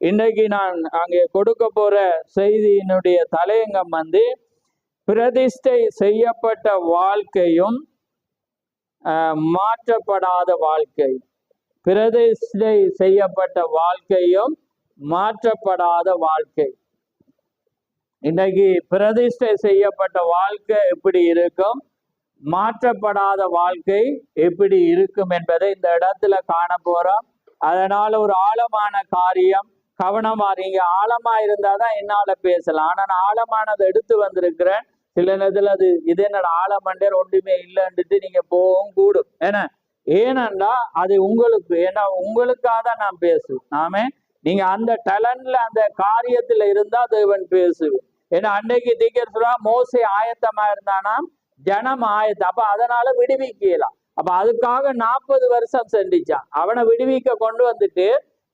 இன்னைக்கு நான் அங்கே கொடுக்க போற செய்தியினுடைய தலையங்கம் பிரதிஷ்டை செய்யப்பட்ட வாழ்க்கையும் மாற்றப்படாத வாழ்க்கை. பிரதிஷ்டை செய்யப்பட்ட வாழ்க்கையும் மாற்றப்படாத வாழ்க்கை. இன்னைக்கு பிரதிஷ்டை செய்யப்பட்ட வாழ்க்கை எப்படி இருக்கும், மாற்றப்படாத வாழ்க்கை எப்படி இருக்கும் என்பதை இந்த இடத்துல காண போறோம். அதனால ஒரு ஆழமான காரியம், கவனமா நீங்க ஆழமா இருந்தாதான் என்னால பேசலாம். ஆனா நான் ஆழமானதை எடுத்து வந்திருக்கிறேன். சில நேரத்துல இது என்னோட ஆழமண்டர் ஒன்றுமே இல்லைன்ட்டு நீங்க போகவும் கூடும். ஏனென்றா அது உங்களுக்கு, ஏன்னா உங்களுக்காக தான் நான் பேசுவேன். நீங்க அந்த டேலண்ட்ல அந்த காரியத்துல இருந்தா தேவன் பேசுவேன். ஏன்னா அன்னைக்கு தீக்கர் சொல்றா, மோசே ஆயத்தமா இருந்தானா, ஜனம் ஆயத்தம். அப்ப அதனால விடுவிக்கலாம். அப்ப அதுக்காக 40 வருஷம் சென்றிச்சான். அவனை விடுவிக்க கொண்டு வந்துட்டு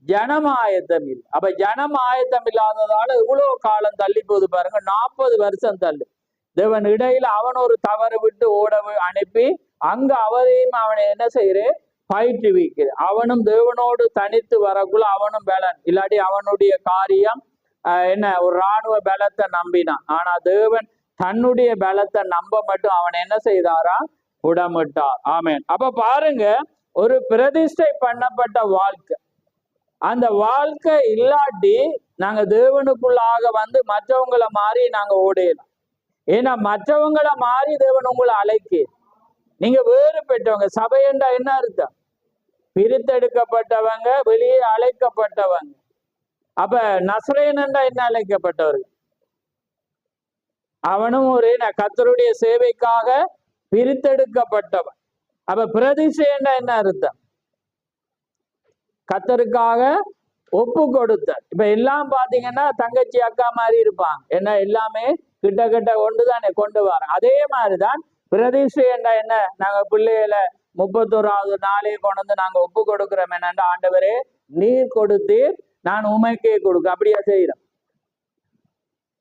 ஜனம் ஆயத்தம் இல்லை. அப்ப ஜனம் ஆயத்தம் இல்லாததால இவ்வளவு காலம் தள்ளி போகுது பாருங்க. 40 வருஷம் தள்ளு. தேவன் இடையில அவன் ஒரு தவறு விட்டு ஓட அனுப்பி அங்க அவரையும் அவனை என்ன செய்யறேன், பயிற்றுவிக்கிற. அவனும் தேவனோடு தனித்து வரக்குள்ள அவனும் பலன் இல்லாட்டி அவனுடைய காரியம் என்ன, ஒரு இராணுவ பலத்தை நம்பினான். ஆனா தேவன் தன்னுடைய பலத்தை நம்ப மட்டும் அவன் என்ன செய்தாரா, உடமிட்டார். ஆமேன். அப்ப பாருங்க, ஒரு பிரதிஷ்டை பண்ணப்பட்ட வாழ்க்கை, அந்த வாழ்க்கை இல்லாட்டி நாங்க தேவனுக்குள்ளாக மற்றவங்களை மாறி நாங்க ஓடையலாம். ஏன்னா மற்றவங்களை மாறி தேவன் உங்களை அழைக்க. நீங்க வேறு பெற்றவங்க. சபை என்றா என்ன அர்த்தம்? பிரித்தெடுக்கப்பட்டவங்க, வெளியே அழைக்கப்பட்டவங்க. அப்ப நசரேயன் என்றா என்ன, அழைக்கப்பட்டவர்கள். அவனும் ஒரு கர்த்தருடைய சேவைக்காக பிரித்தெடுக்கப்பட்டவன். அப்ப பிரதிஷ்டை என்றா என்ன அர்த்தம்? கர்த்தருக்காக ஒப்பு கொடுத்த. இப்ப எல்லாம் பாத்தீங்கன்னா தங்கச்சி அக்கா மாதிரி இருப்பாங்க. என்ன, எல்லாமே கிட்ட கிட்ட கொண்டுதானே கொண்டு வர. அதே மாதிரிதான் பிரதிஷ்டை என்றா என்ன, நாங்க பிள்ளைகளை 31வது நாளே கொண்டு நாங்க ஒப்பு கொடுக்கிறோம். என்னண்டா, ஆண்டவரே நீர் கொடுத்து நான் உமைக்கே கொடுக்க. அப்படியா செய்யறோம்.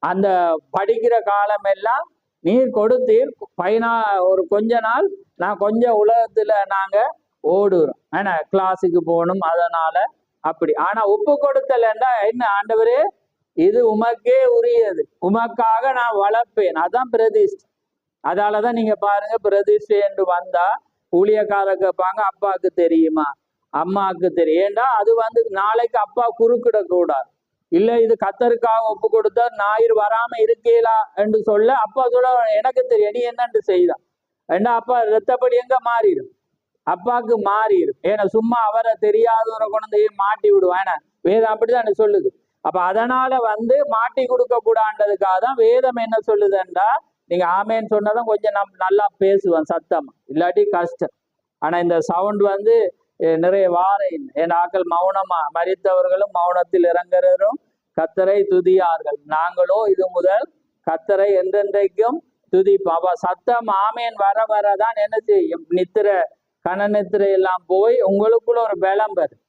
அந்த படிக்கிற காலம் எல்லாம் நீர் கொடுத்தீர், ஒரு கொஞ்ச நாள் நான் கொஞ்சம் உலகத்துல நாங்க ஓடுறோம். ஏன்னா கிளாஸுக்கு போகணும், அதனால அப்படி. ஆனா ஒப்பு கொடுத்தலன்னா என்ன, ஆண்டவரே இது உமக்கே உரியது, உமக்காக நான் வளர்ப்பேன். அதான் பிரதிஷ்டை. அதாலதான் நீங்க பாருங்க, பிரதிஷ்டை என்று வந்தா ஊழியக்காரர் கேட்பாங்க, அப்பாவுக்கு தெரியுமா, அம்மாவுக்கு தெரியும். ஏண்டா அது நாளைக்கு அப்பா குறுக்கிடக்கூடாது. இல்ல இது கர்த்தருக்காக ஒப்பு கொடுத்தா ஞாயிறு வராம இருக்கேலா என்று சொல்ல, அப்பா சொல்ல எனக்கு தெரியும், நீ என்னன்னு செய்தான். ஏண்டா அப்பா ரத்தப்படி எங்க மாறிடும், அப்பாவுக்கு மாறிடும். ஏன்னா சும்மா அவரை தெரியாதவரை கொண்டு மாட்டி விடுவான். ஏன்னா வேதம் அப்படிதான் சொல்லுது. அப்ப அதனால மாட்டி கொடுக்க கூடாதுக்காக தான் வேதம் என்ன சொல்லுதுன்றா, நீங்க ஆமேன்னு சொன்னதான் கொஞ்சம் நல்லா பேசுவேன் சத்தமா, இல்லாட்டி கஷ்டம். ஆனா இந்த சவுண்ட் நிறைய வார என் ஆக்கள் மௌனமா, மரித்தவர்களும் மௌனத்தில் இறங்குறரும் கர்த்தரை துதியார்கள், நாங்களோ இது முதல் கர்த்தரை என்றென்றைக்கும் துதிப்போம். அப்ப சத்தம் ஆமேன் வர வரதான் என்ன செய்யும், நித்திரை கனநித்திரை எல்லாம் போய் உங்களுக்குள்ள ஒரு பலம் வரும்.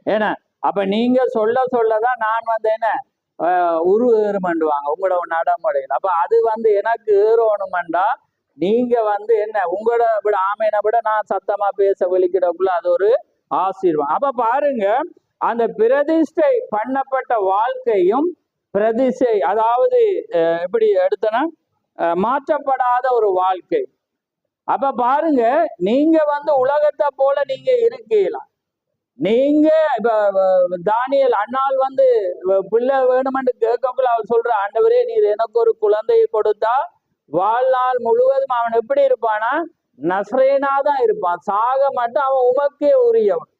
ஏன்னா அப்ப நீங்க சொல்லதான் நான் என்ன ஏறுமண்டுவாங்க உங்களோட நடைமுறையில். அப்ப அது எனக்கு ஏறணுமெண்டா நீங்க என்ன உங்களோட விட ஆமேனை விட நான் சத்தமா பேச வெளிக்கிடக்குள்ள அது ஒரு ஆசீர்வாதம். அப்ப பாருங்க, அந்த பிரதிஷ்டை பண்ணப்பட்ட வாழ்க்கையும் பிரதிஷ்டை, அதாவது எப்படி எடுத்தனா மாற்றப்படாத ஒரு வாழ்க்கை. அப்ப பாருங்க, நீங்க உலகத்தை போல நீங்க இருக்கலாம். நீங்க இப்ப தானியேல் அண்ணால் பிள்ளை வேணுமென்று கேட்கக்குள்ள அவர் சொல்ற, ஆண்டவரே நீர் எனக்கு ஒரு குழந்தையை கொடுத்தா வாழ்நாள் முழுவதும் அவன் எப்படி இருப்பானா, நசரேனாதான் இருப்பான், சாக மட்டும் அவன் உமக்கே உரியவன்.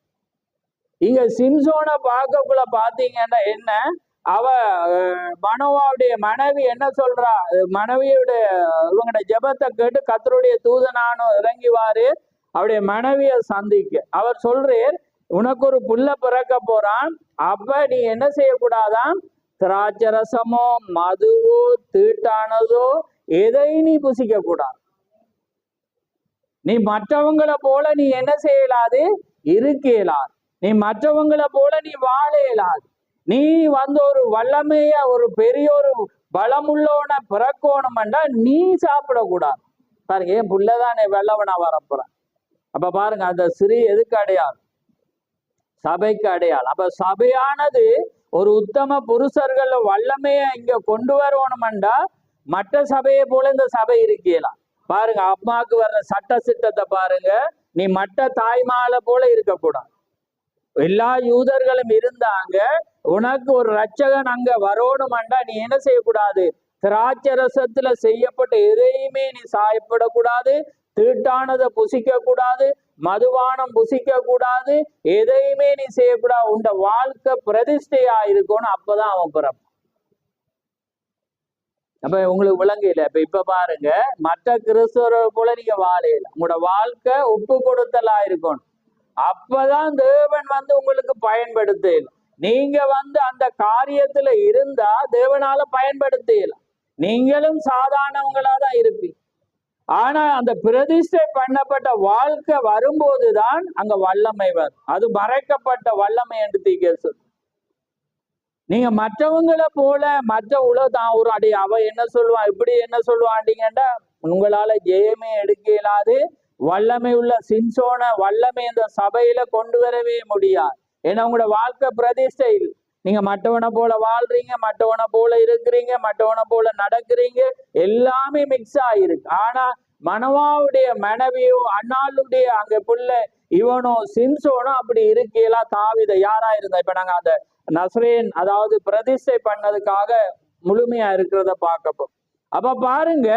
இங்க சிம்சோனை பார்க்கக்குள்ள பாத்தீங்கன்னா என்ன, அவ மனோவாவுடைய மனைவி என்ன சொல்றா, மனைவியுடைய இவங்களோட ஜெபத்தை கேட்டு கர்த்தருடைய தூதனானோ இறங்கிவாரு அவருடைய மனைவியை சந்திக்க. அவர் சொல்றேன், உனக்கு ஒரு புள்ள பிறக்க போறான், அப்ப நீ என்ன செய்யக்கூடாதான், திராட்சரசமோ மதுவோ தீட்டானதோ எதை நீ புசிக்க கூடாது. நீ மற்றவங்களை போல நீ என்ன செய்யலாது, இருக்கலாது. நீ மற்றவங்களை போல நீ வாழ இயலாது. நீ ஒரு வல்லமைய ஒரு பெரிய ஒரு பலமுள்ளவன பிறக்கணும்டா நீ சாப்பிடக்கூடாது. பாருங்க, ஏன் புள்ளதானே வெள்ளவனா வரப்போறான். அப்ப பாருங்க, அந்த சிறு எதுக்கு அடையாளம், சபைக்கு அடையாளம். அப்ப சபையானது ஒரு உத்தம புருஷர்கள் வல்லமைய இங்க கொண்டு வரணும்டா மற்ற சபையை போல இந்த சபை இருக்கலாம். பாருங்க, அம்மாவுக்கு வர்ற சட்ட சிட்டத்தை பாருங்க, நீ மற்ற தாய்மாலை போல இருக்கக்கூடாது. எல்லா யூதர்களும் இருந்தாங்க, உனக்கு ஒரு ரட்சகன் அங்க வரணும்டா நீ என்ன செய்யக்கூடாது, திராட்சை ரசத்துல செய்யப்பட்ட எதையுமே நீ சாயப்படக்கூடாது, தீட்டானதை புசிக்க கூடாது, மதுபானம் புசிக்க கூடாது, எதையுமே நீ செய்யக்கூடாது. உண்ட வாழ்க்கை பிரதிஷ்டையா இருக்கணும், அப்பதான் அவன் பிறப்பான். அப்ப உங்களுக்கு விளங்கல. இப்ப பாருங்க, மற்ற கிறிஸ்தவரை போல நீங்க வாழையில உங்களோட வாழ்க்கை ஒப்பு கொடுத்தலா இருக்கணும். அப்பதான் தேவன் உங்களுக்கு பயன்படுத்தல. நீங்க அந்த காரியத்துல இருந்தா தேவனால பயன்படுத்தல. நீங்களும் சாதாரணவங்களா தான் இருப்பீங்க. ஆனா அந்த பிரதிஷ்டை பண்ணப்பட்ட வாழ்க்கை வரும்போதுதான் அங்க வல்லமை வரும். அது மறைக்கப்பட்ட வல்லமை என்று தீர்க்க. நீங்க மற்றவங்களை போல மற்ற உலகம் ஒரு அடி அவ என்ன சொல்லுவான் இப்படி என்ன சொல்லுவான்டீங்கன்னா உங்களால ஜெயமே எடுக்க இயலாது. வல்லமை உள்ள சிம்சோன வல்லமை இந்த சபையில கொண்டு வரவே முடியாது. ஏன்னா உங்களோட வாழ்க்கை பிரதிஷ்டை இல்லை. நீங்க மற்றவனை போல வாழ்றீங்க, மற்றவனை போல இருக்கிறீங்க, மற்றவனை போல நடக்கிறீங்க, எல்லாமே மிக்ஸ் ஆயிருக்கு. ஆனா மனவாவுடைய மனைவியோ அண்ணாளுடைய அங்க பிள்ளை இவனோ சிம்சோனோ அப்படி இருக்கலாம். தாவீது யாரா இருந்தா இப்ப நாங்க அந்த நஸ்ரேன் அதாவது பிரதிஷ்டை பண்ணதுக்காக முழுமையா இருக்கிறத பார்க்கப்போம். அப்ப பாருங்க,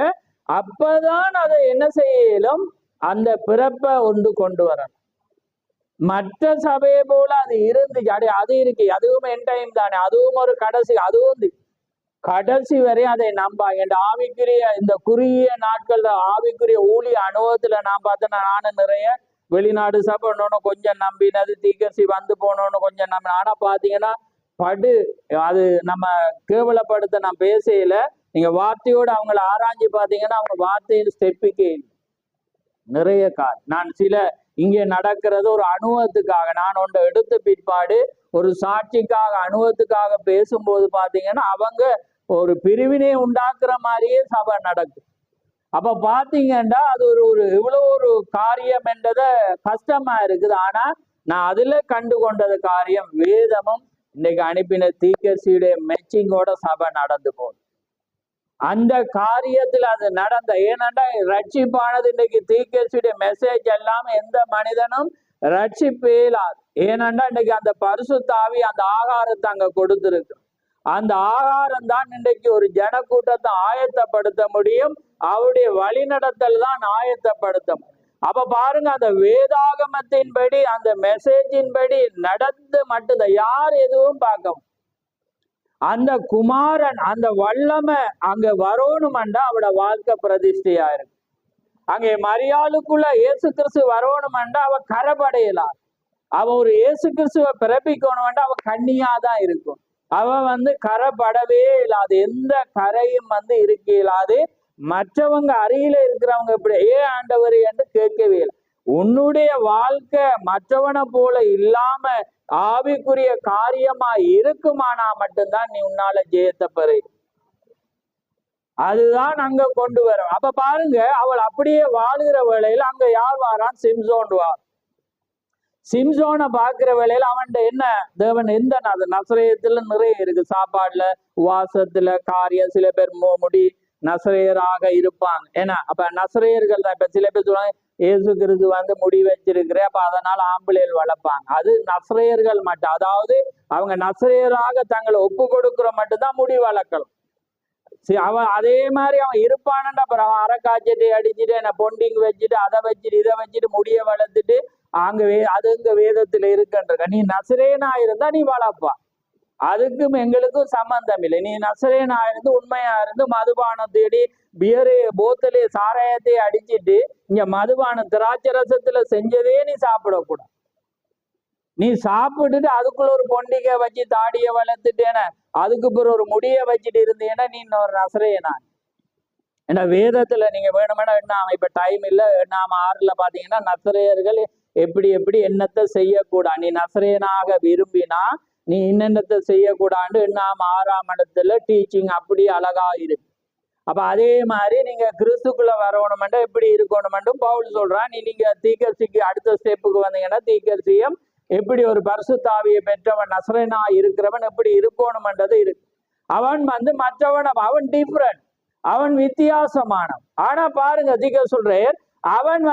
அப்பதான் அதை என்ன செய்யலும் அந்த பிறப்பை கொண்டு வர. மற்ற சபையை போல அது இருந்துச்சு, அது இருக்கு, அதுவும் என் டைம் தானே, அதுவும் ஒரு கடைசி, அதுவும் கடைசி வரை அதை நம்பாங்க. இந்த ஆவிக்குரிய இந்த குறுகிய நாட்கள்ல ஆவிக்குரிய ஊழிய அனுபவத்துல நான் பார்த்தேன்னா, நானும் நிறைய வெளிநாடு சாப்பிடணும்னு கொஞ்சம் நம்பினது, தீக்கசி போனோன்னு கொஞ்சம் நம்பின. ஆனா பாத்தீங்கன்னா அது நம்ம கேவலப்படுத்த நான் பேசல. நீங்க வார்த்தையோடு அவங்கள ஆராய்ஞ்சு பாத்தீங்கன்னா அவங்க வார்த்தையின் ஸ்டெப்புக்கே நிறைய நான் சில இங்கே நடக்கிறது ஒரு அனுபவத்துக்காக நான் ஒன்றை எடுத்த பிற்பாடு ஒரு சாட்சிக்காக அனுபவத்துக்காக பேசும்போது பாத்தீங்கன்னா அவங்க ஒரு பிரிவினை உண்டாக்குற மாதிரியே சபை நடக்கும். அப்ப பாத்தீங்கன்னா அது ஒரு இவ்வளவு ஒரு காரியம் என்றதை கஷ்டமா இருக்குது. ஆனா நான் அதுல கண்டு கொண்டது காரியம் வேதமும் இன்னைக்கு அனுப்பின தீர்க்கதரிசியுடைய மெச்சிங்கோட சபை நடந்து போகுது. அந்த காரியத்துல அது நடந்த ஏனென்றா ரட்சிப்பானது இன்னைக்கு தீர்க்கதரிசியுடைய மெசேஜ் எல்லாம் எந்த மனிதனும் ரட்சிப்பேலாது. ஏனென்றா இன்னைக்கு அந்த பரிசுத்த ஆவி அந்த ஆகாரத்தை அங்க கொடுத்திருக்கு. அந்த ஆகாரம் தான் இன்றைக்கு ஒரு ஜனக்கூட்டத்தை ஆயத்தப்படுத்த முடியும். அவருடைய வழிநடத்தல் தான் ஆயத்தப்படுத்த முடியும். அப்ப பாருங்க, அந்த வேதாகமத்தின்படி அந்த மெசேஜின் படி நடந்து மட்டும்தான், யார் எதுவும் பார்க்க அந்த குமாரன் அந்த வல்லமை அங்க வரணும்டா அவட வாழ்க்கை பிரதிஷ்டையா இருக்கு. அங்கே மரியாளுக்குள்ள இயேசு கிறிஸ்து வரணும்டா அவ கரைபடையலாம். அவ ஒரு இயேசு கிறிஸ்துவ பிறப்பிக்கணும்டா அவ கண்ணியாதான் இருக்கும். அவ கரைபடவே இல்லாது, எந்த கரையும் இருக்க இயலாது. மற்றவங்க அருகில இருக்கிறவங்க இப்படி ஏன் ஆண்டவர் என்று கேட்கவே இல்லை. உன்னுடைய வாழ்க்கை மற்றவனை போல இல்லாம ஆவிக்குரிய காரியமா இருக்குமானா மட்டும்தான் நீ உன்னால ஜெயத்தை பெறு. அதுதான் அங்க கொண்டு வரும். அப்ப பாருங்க, அவள் அப்படியே வாழுகிற வேளையில அங்க யார் வாரான், சிம்சோன் வா. சிம்சோனை பாக்குற வேளையில அவன்கிட்ட என்ன தேவன் எந்த நசரேயத்துல நிறைய இருக்கு, சாப்பாடுல வாசத்துல காரியம். சில பேர் முடி நசரேயராக இருப்பாங்க. ஏன்னா அப்ப நசரேயர்கள் தான். இப்ப சில பேர் சொல்லுவாங்க இயேசு கிறிஸ்து முடி வச்சிருக்கிறேன் அப்ப அதனால ஆம்பளைகள் வளர்ப்பாங்க. அது நசரேயர்கள் மட்டும், அதாவது அவங்க நசரேயராக தங்களை ஒப்பு கொடுக்குற மட்டும்தான் முடி வளர்க்கலாம். அவன் அதே மாதிரி அவன் இருப்பானண்டா அப்புறம் அவன் அரைக்காய்ச்சிட்டு அடிச்சுட்டு என்ன பொண்டிங் வச்சுட்டு அதை வச்சுட்டு இதை வச்சுட்டு முடிய வளர்த்துட்டு அங்க அது இங்க வேதத்துல இருக்குன்ற. நீ நசரேனா இருந்தா நீ வளர்ப்பா, அதுக்கும் எங்களுக்கும் சம்பந்தம் இல்லை. நீ நசரேனா இருந்து உண்மையா இருந்து மதுபானம் தேடி பியரு போத்தலே சாராயத்தை அடிச்சுட்டு இங்க மதுபானம் திராட்சை ரசத்துல செஞ்சதே நீ சாப்பிடக்கூடாது. நீ சாப்பிட்டுட்டு அதுக்குள்ள ஒரு பொண்டிகை வச்சு தாடிய வளர்த்துட்டேன அதுக்கு பிறகு ஒரு முடிய வச்சுட்டு இருந்தேன்னா நீ இன்னொரு நசரேனா. ஏன்னா வேதத்துல நீங்க வேணுமென்னா எண்ணாம, இப்ப டைம் இல்ல, எண்ணாம 6ல் பாத்தீங்கன்னா நசரேயர்கள் எப்படி எப்படி என்னத்தை செய்யக்கூடா, நீ நசரேயனாக விரும்பினா நீ இன்னென்னத்தை செய்யக்கூடாண்டு எண்ணாம 6ஆம் இடத்துல டீச்சிங் அப்படி அழகா இருக்கு. அப்ப அதே மாதிரி நீங்க கிறிஸ்துக்குள்ள வரணுமெண்டா எப்படி இருக்கணுமெண்டும் பவுல் சொல்றான். நீங்க தீர்க்கதரிசிக்கு அடுத்த ஸ்டெப்புக்கு வந்தீங்கன்னா தீர்க்கதரிசியம் எப்படி ஒரு பரிசுத்தாவியை பெற்றவன் நசரேயனா இருக்கிறவன் எப்படி இருக்கணுமென்றது இருக்கு. அவன் மற்றவன் அவன் டிஃப்ரெண்ட், அவன் வித்தியாசமானவன். ஆனா பாருங்க தீர்க்க சொல்றேன், அவன்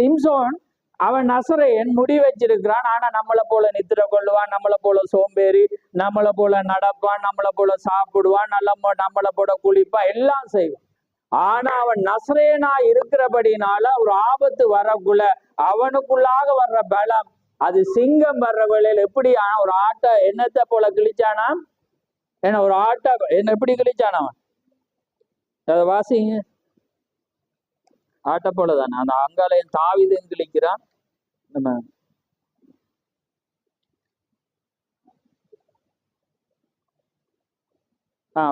சிம்சோன் அவன் நசரேயன் முடி வச்சிருக்கிறான். ஆனா நம்மளை போல நித்திர கொள்ளுவான், நம்மளை போல சோம்பேறி, நம்மளை போல நடப்பான், நம்மளை போல சாப்பிடுவான், நம்மளை போல குளிப்பான், எல்லாம் செய்வான். ஆனா அவன் நசரேயனா இருக்கிறபடினால ஒரு ஆபத்து வரக்குள்ள அவனுக்குள்ளாக வர்ற பலம், அது சிங்கம் வர்ற வேளையில எப்படி ஒரு ஆட்டை என்னத்தை போல கிழிச்சானா, ஏன்னா ஒரு ஆட்டை என்ன எப்படி கிழிச்சானா, அதை வாசிங்க. ஆட்டை போலதானே அந்த அங்காலயம் தாவீதும் கிழிக்கிறான். நம்ம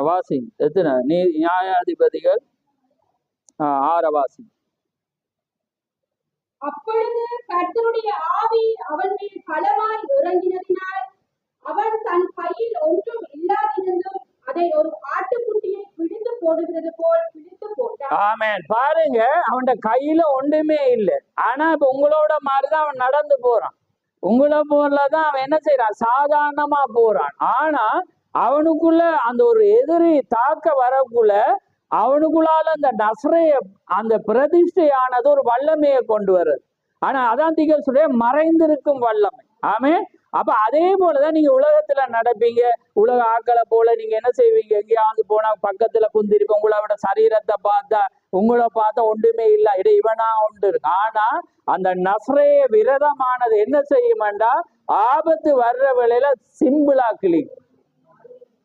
வாசி எத்தனை நியாயாதிபதிகள் 6 வாசி. அப்பொழுது கர்த்தருடைய ஆவி அவன் மேல் பலமாய் இறங்கினதினால் அவன் தன் கையில் ஒன்றும் இல்லாதிருந்தும் அதை ஒரு ஆட்டுக்குட்டியை பிடித்து போடுகிறது போல் பிடித்து போட்டான். ஆமென். பாருங்க, அவன் கையில ஒன்றுமே இல்லை. ஆனா இப்ப உங்களோட மாதிரிதான் அவன் நடந்து போறான். உங்களை போலதான் அவன் என்ன செய்யறான், சாதாரணமா போறான். ஆனா அவனுக்குள்ள அந்த ஒரு எதிரி தாக்க வரக்குள்ள அவனுக்குள்ளால அந்த நசரேய அந்த பிரதிஷ்டையானது ஒரு வல்லமையை கொண்டு வருது. ஆனா அதான் தீர்க்க சொல்ற மறைந்திருக்கும் வல்லமை. ஆமே. அப்ப அதே போலதான் நீங்க உலகத்துல நடப்பீங்க. உலக ஆக்களை போல நீங்க என்ன செய்வீங்க, எங்கேயாவது போனா பக்கத்துல குந்திருப்ப, உங்களை விட சரீரத்தை பார்த்தா உங்களை பார்த்தா ஒன்றுமே இல்லை, இவனா ஒன்று இருக்கு. ஆனா அந்த நசரேய விரதமானது என்ன செய்யுமெண்டா, ஆபத்து வர்ற வேளையில சிம்பிளா கிளிக்கும்.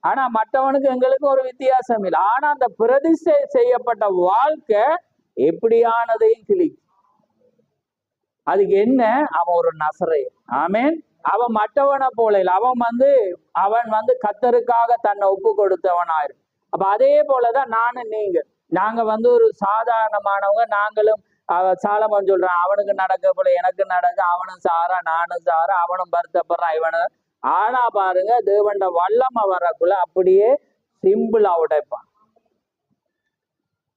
ஆனா மற்றவனுக்கு எங்களுக்கு ஒரு வித்தியாசம் இல்லை. ஆனா அந்த பிரதிஷ்டை செய்யப்பட்ட வாழ்க்கை எப்படியானதையும் கிளிக்கும். அதுக்கு என்ன, அவன் ஒரு நசரேயன். ஆமேன். அவன் மற்றவனை போல இல்லை. அவன் கர்த்தருக்காக தன்னை ஒப்பு கொடுத்தவனாயிரு. அப்ப அதே போலதான் நாங்க ஒரு சாதாரணமானவங்க. நாங்களும் சாலமன் சொல்றான், அவனுக்கு நடக்க போல எனக்கு நடக்க, அவனும் சாரா நானும் சாரா, அவனும் வருத்தப்படுறான் இவனும். ஆனா பாருங்க, தேவண்ட வல்லமை வரக்குள்ள அப்படியே சிம்பிளா உடைப்பான்.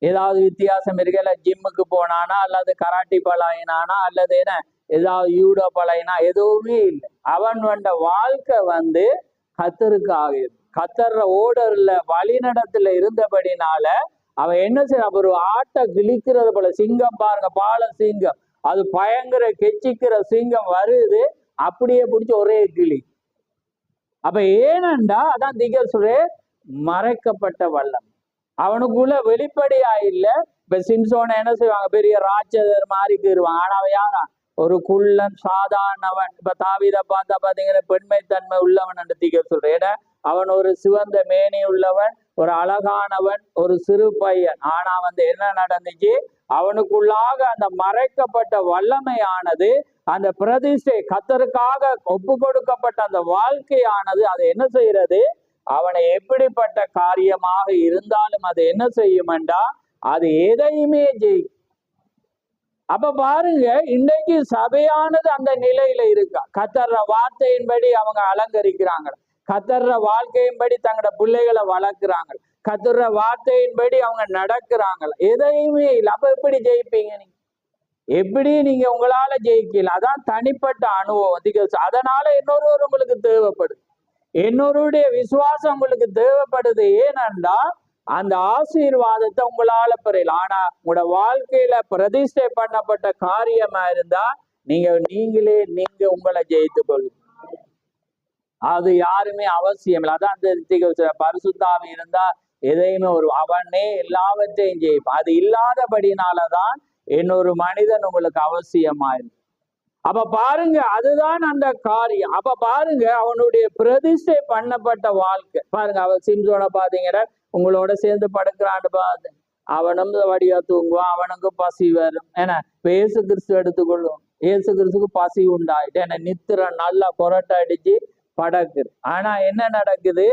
ஏதாவது வித்தியாசம் இருக்கல, ஜிம்முக்கு போனானா அல்லது கராட்டி பழகினானா அல்லது என்ன ஏதாவது யூடோ பழகினா, எதுவுமே இல்லை. அவன் வாழ்க்கை கத்தருக்காக கத்தர்ற ஓடர்ல வழிநடத்துல இருந்தபடினால அவன் என்ன செய்ய, ஒரு ஆட்டை கிழிக்கிறது போல, சிங்கம் பாருங்க, பால சிங்கம், அது பயங்கர கெச்சிக்கிற சிங்கம் வருது, அப்படியே பிடிச்சி ஒரே கிளி. அப்ப ஏனண்டா அதான் திகழ் சொல்றே, மறைக்கப்பட்ட வல்லம் அவனுக்குள்ள வெளிப்படையா இல்ல. இப்ப சிம்சோனை என்ன செய்வாங்க, பெரிய ராட்சதர் மாதிரி கீறுவாங்க. ஆனா அவன் யாரா, ஒரு குள்ளன் சாதாரணவன். இப்ப தாவீதை பார்த்தா பாத்தீங்கன்னா பெண்மைத்தன்மை உள்ளவன் என்று திகழ் சொல்றேன். அவன் ஒரு சிவந்த மேனி உள்ளவன், ஒரு அழகானவன், ஒரு சிறு பையன். ஆனா என்ன நடந்துச்சு, அவனுக்குள்ளாக அந்த மறைக்கப்பட்ட வல்லமையானது, அந்த பிரதிஷ்டை கர்த்தருக்காக ஒப்பு கொடுக்கப்பட்ட அந்த வாழ்க்கையானது, அது என்ன செய்யறது, அவனை எப்படிப்பட்ட காரியமாக இருந்தாலும் அது என்ன செய்யுமெண்டா, அது எதையுமே ஜெயிக்கும். அப்ப பாருங்க, இன்றைக்கு சபையானது அந்த நிலையில இருக்கா. கர்த்தர்ற வார்த்தையின்படி அவங்க அலங்கரிக்கிறாங்க, கர்த்தர்ற வாழ்க்கையின்படி தங்களோட பிள்ளைகளை வளர்க்குறாங்க, கர்த்தர்ற வார்த்தையின்படி அவங்க நடக்கிறாங்க, எதையுமே இல்லை. அப்ப எப்படி ஜெயிப்பீங்க நீங்க? எப்படி நீங்க உங்களால ஜெயிக்கல? அதான் தனிப்பட்ட அனுபவம். அதனால இன்னொருவர் உங்களுக்கு தேவைப்படுது, இன்னொருடைய விசுவாசம் உங்களுக்கு தேவைப்படுது. ஏனென்றா அந்த ஆசீர்வாதத்தை உங்களால பெறல. ஆனா உங்களோட வாழ்க்கையில பிரதிஷ்டை பண்ணப்பட்ட காரியமா இருந்தா நீங்க உங்களை ஜெயித்து கொள்ளுங்க. அது யாருமே அவசியம் இல்லை. அதான் அந்த பரிசுத்தாவி இருந்தா எதையுமே அவனே எல்லாவற்றையும் ஜெயிப்பான். அது இல்லாதபடினாலதான் இன்னொரு மனிதன் உங்களுக்கு அவசியமாயிருக்கு. அப்ப பாருங்க, அதுதான் அந்த காரியம். அப்ப பாருங்க, அவனுடைய பிரதிஷ்டை பண்ணப்பட்ட வாழ்க்கை பாருங்க. அவன் சிம்சோனை பாத்தீங்கன்னா உங்களோட சேர்ந்து படுக்கிறான்னு பார்த்து அவனும் வடியா தூங்குவான், அவனுக்கும் பசி வரும். ஏன்னா இயேசு கிறிஸ்து எடுத்துக்கொள்ளும், இயேசு கிறிஸ்துக்கு பசி உண்டாயிட்டு ஏன்னா நித்திரன் நல்லா கொரட்டை அடிச்சு படக்குது. ஆனா என்ன நடக்குது,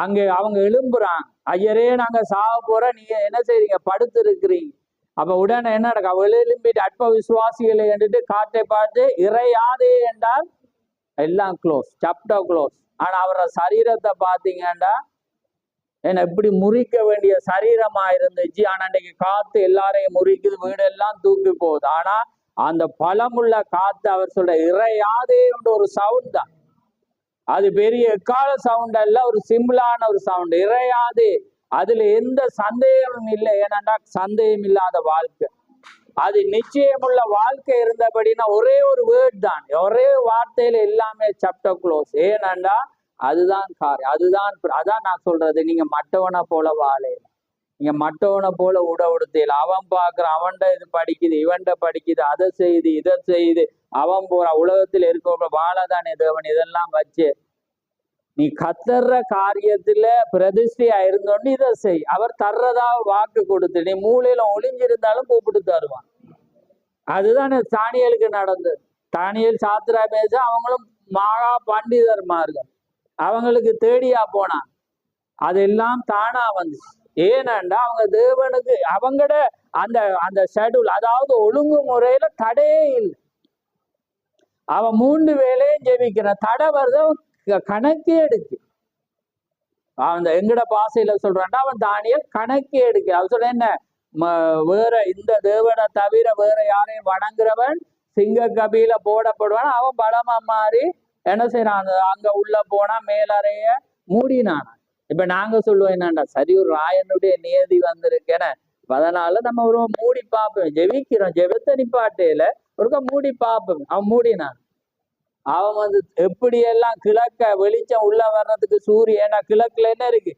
அங்க அவங்க எழும்புறாங்க, ஐயரே நாங்க சாக போறோம், நீங்க என்ன செய்றீங்க, படுத்து இருக்கிறீங்க. அப்ப உடனே என்ன நடக்கும், அவள் எழும்பிட்டு அற்ப விசுவாசிகளை என்றுட்டு காற்றை பார்த்து இறையாதே என்றால் எல்லாம் க்ளோஸ், சாப்டர் க்ளோஸ். ஆனா அவரோட சரீரத்தை பார்த்தீங்கன்னா என்ன இப்படி முறிக்க வேண்டிய சரீரமா இருந்துச்சு. ஆனா இன்னைக்கு காத்து எல்லாரையும் முறிக்குது, வீடெல்லாம் தூக்கி போகுது. ஆனா அந்த பலமுள்ள காத்து அவர் சொல்ற இறையாதே என்ற ஒரு சவுண்ட் தான். அது பெரிய எக்கால சவுண்ட் அல்ல, ஒரு சிம்பிளான ஒரு சவுண்ட், இறையாதே. அதுல எந்த சந்தேகமும் இல்லை. ஏனென்றா சந்தேகம் இல்லாத வாழ்க்கை, அது நிச்சயமுள்ள வாழ்க்கை இருந்தபடினா ஒரே ஒரு வேர்ட் தான், ஒரே வார்த்தையில எல்லாமே சாப்டர் க்ளோஸ். ஏனென்றா அதுதான் காரியம், அதான் நான் சொல்றது. நீங்க மற்றவனை போல வாழையில, நீங்க மற்றவனை போல உடுத்தையில. அவன் பார்க்குறான், அவன்கிட்ட இது படிக்குது, இவன்கிட்ட படிக்குது, அதை செய்யுது, இதை செய்யுது, அவன் போற உலகத்தில் இருக்க வாழதானே தேவன். இதெல்லாம் வச்சு நீ கத்தர்ற காரியத்துல பிரதிஷ்டையா இருந்தோன்னு இதை செய். அவர் தர்றதா வாக்கு கொடுத்து, நீ மூலையில ஒளிஞ்சிருந்தாலும் கூப்பிட்டு தருவான். அதுதான் தானியலுக்கு நடந்தது. தானியல் சாத்திரா பேச அவங்களும் மகா பண்டிதர்மார்கள், அவங்களுக்கு தேடியா போனான். அதெல்லாம் தானா வந்துச்சு. ஏனண்டா அவங்க தேவனுக்கு அவங்கட அந்த அந்த ஷெட்யூல், அதாவது ஒழுங்குமுறையில தடையே இல்லை. அவன் 3 வேளையும் ஜெபிக்கிறான், தடை வருது கணக்கே எடுக்கு. அந்த எங்கட பாசையில சொல்றான்டா, அவன் தானியல் கணக்கே எடுக்கு. அவன் சொல்ற என்ன, வேற இந்த தேவனை தவிர வேற யாரையும் வணங்குறவன் சிங்க கபியில போடப்படுவான். அவன் பலமா மாறி என்ன செய்யறான், அங்க உள்ள போனா மேலறைய மூடினான். இப்ப நாங்க சொல்லுவோம் என்னண்டா, சரி ஒரு ராயனுடைய நியதி வந்திருக்கேன, அதனால நம்ம ஒரு மூடி பார்ப்போம், ஜெபிக்கிறோம், ஜெபத்தை நிப்பாட்டையில ஒருக்கா மூடி பார்ப்போம். அவன் மூடினான். அவன் வந்து எப்படியெல்லாம் கிழக்க வெளிச்சம் உள்ள வர்றதுக்கு சூரியன், கிழக்குல என்ன இருக்கு,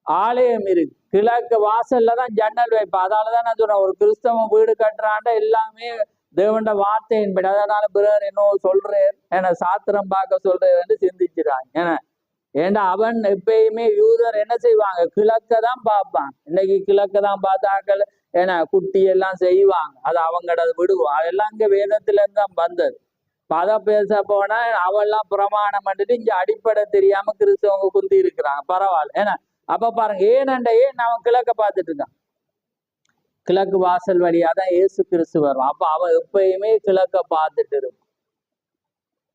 ஆலயம் இருக்கு, கிழக்கு வாசல்ல தான் ஜன்னல் வைப்பேன். அதனாலதான் நான் சொல்றேன், ஒரு கிறிஸ்தவன் வீடு கட்டுறான்ட எல்லாமே தேவண்ட வார்த்தையின்படி. அதனால பிறர் இன்னும் சொல்றேன் என சாத்திரம் பார்க்க சொல்றேன்னு சிந்திச்சுறாங்க. ஏன்னா அவன் எப்பயுமே யூதர் என்ன செய்வாங்க, கிழக்க தான் பார்ப்பான். இன்னைக்கு கிழக்க தான் பார்த்தாக்கள் ஏன்னா குட்டி எல்லாம் செய்வாங்க, அது அவங்களோட விடுவோம். அதெல்லாம் இங்க வேதத்துல இருந்து தான் வந்தது. பத பேச போனா அவெல்லாம் பிரமாணம் பண்ணிட்டு இங்க அடிப்படை தெரியாம கிறிஸ்தவங்க குந்தி இருக்கிறாங்க. பரவாயில்ல. ஏன்னா அப்ப பாருங்க, ஏன் அவன் கிழக்க பார்த்துட்டு இருக்கான், கிழக்கு வாசல் வழியா தான் இயேசு கிறிஸ்து வரும். அப்ப அவன் எப்பயுமே கிழக்க பார்த்துட்டு இருக்கும்.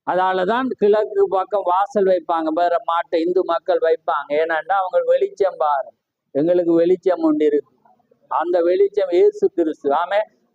அதனாலதான் கிழக்கு பக்கம் வாசல் வைப்பாங்க. வேற மாட்டை இந்து மக்கள் வைப்பாங்க. ஏன்னாண்டா அவங்க வெளிச்சம் பாரு, எங்களுக்கு வெளிச்சம் ஒன்று இருக்கு, அந்த வெளிச்சம் இயேசு கிறிஸ்து.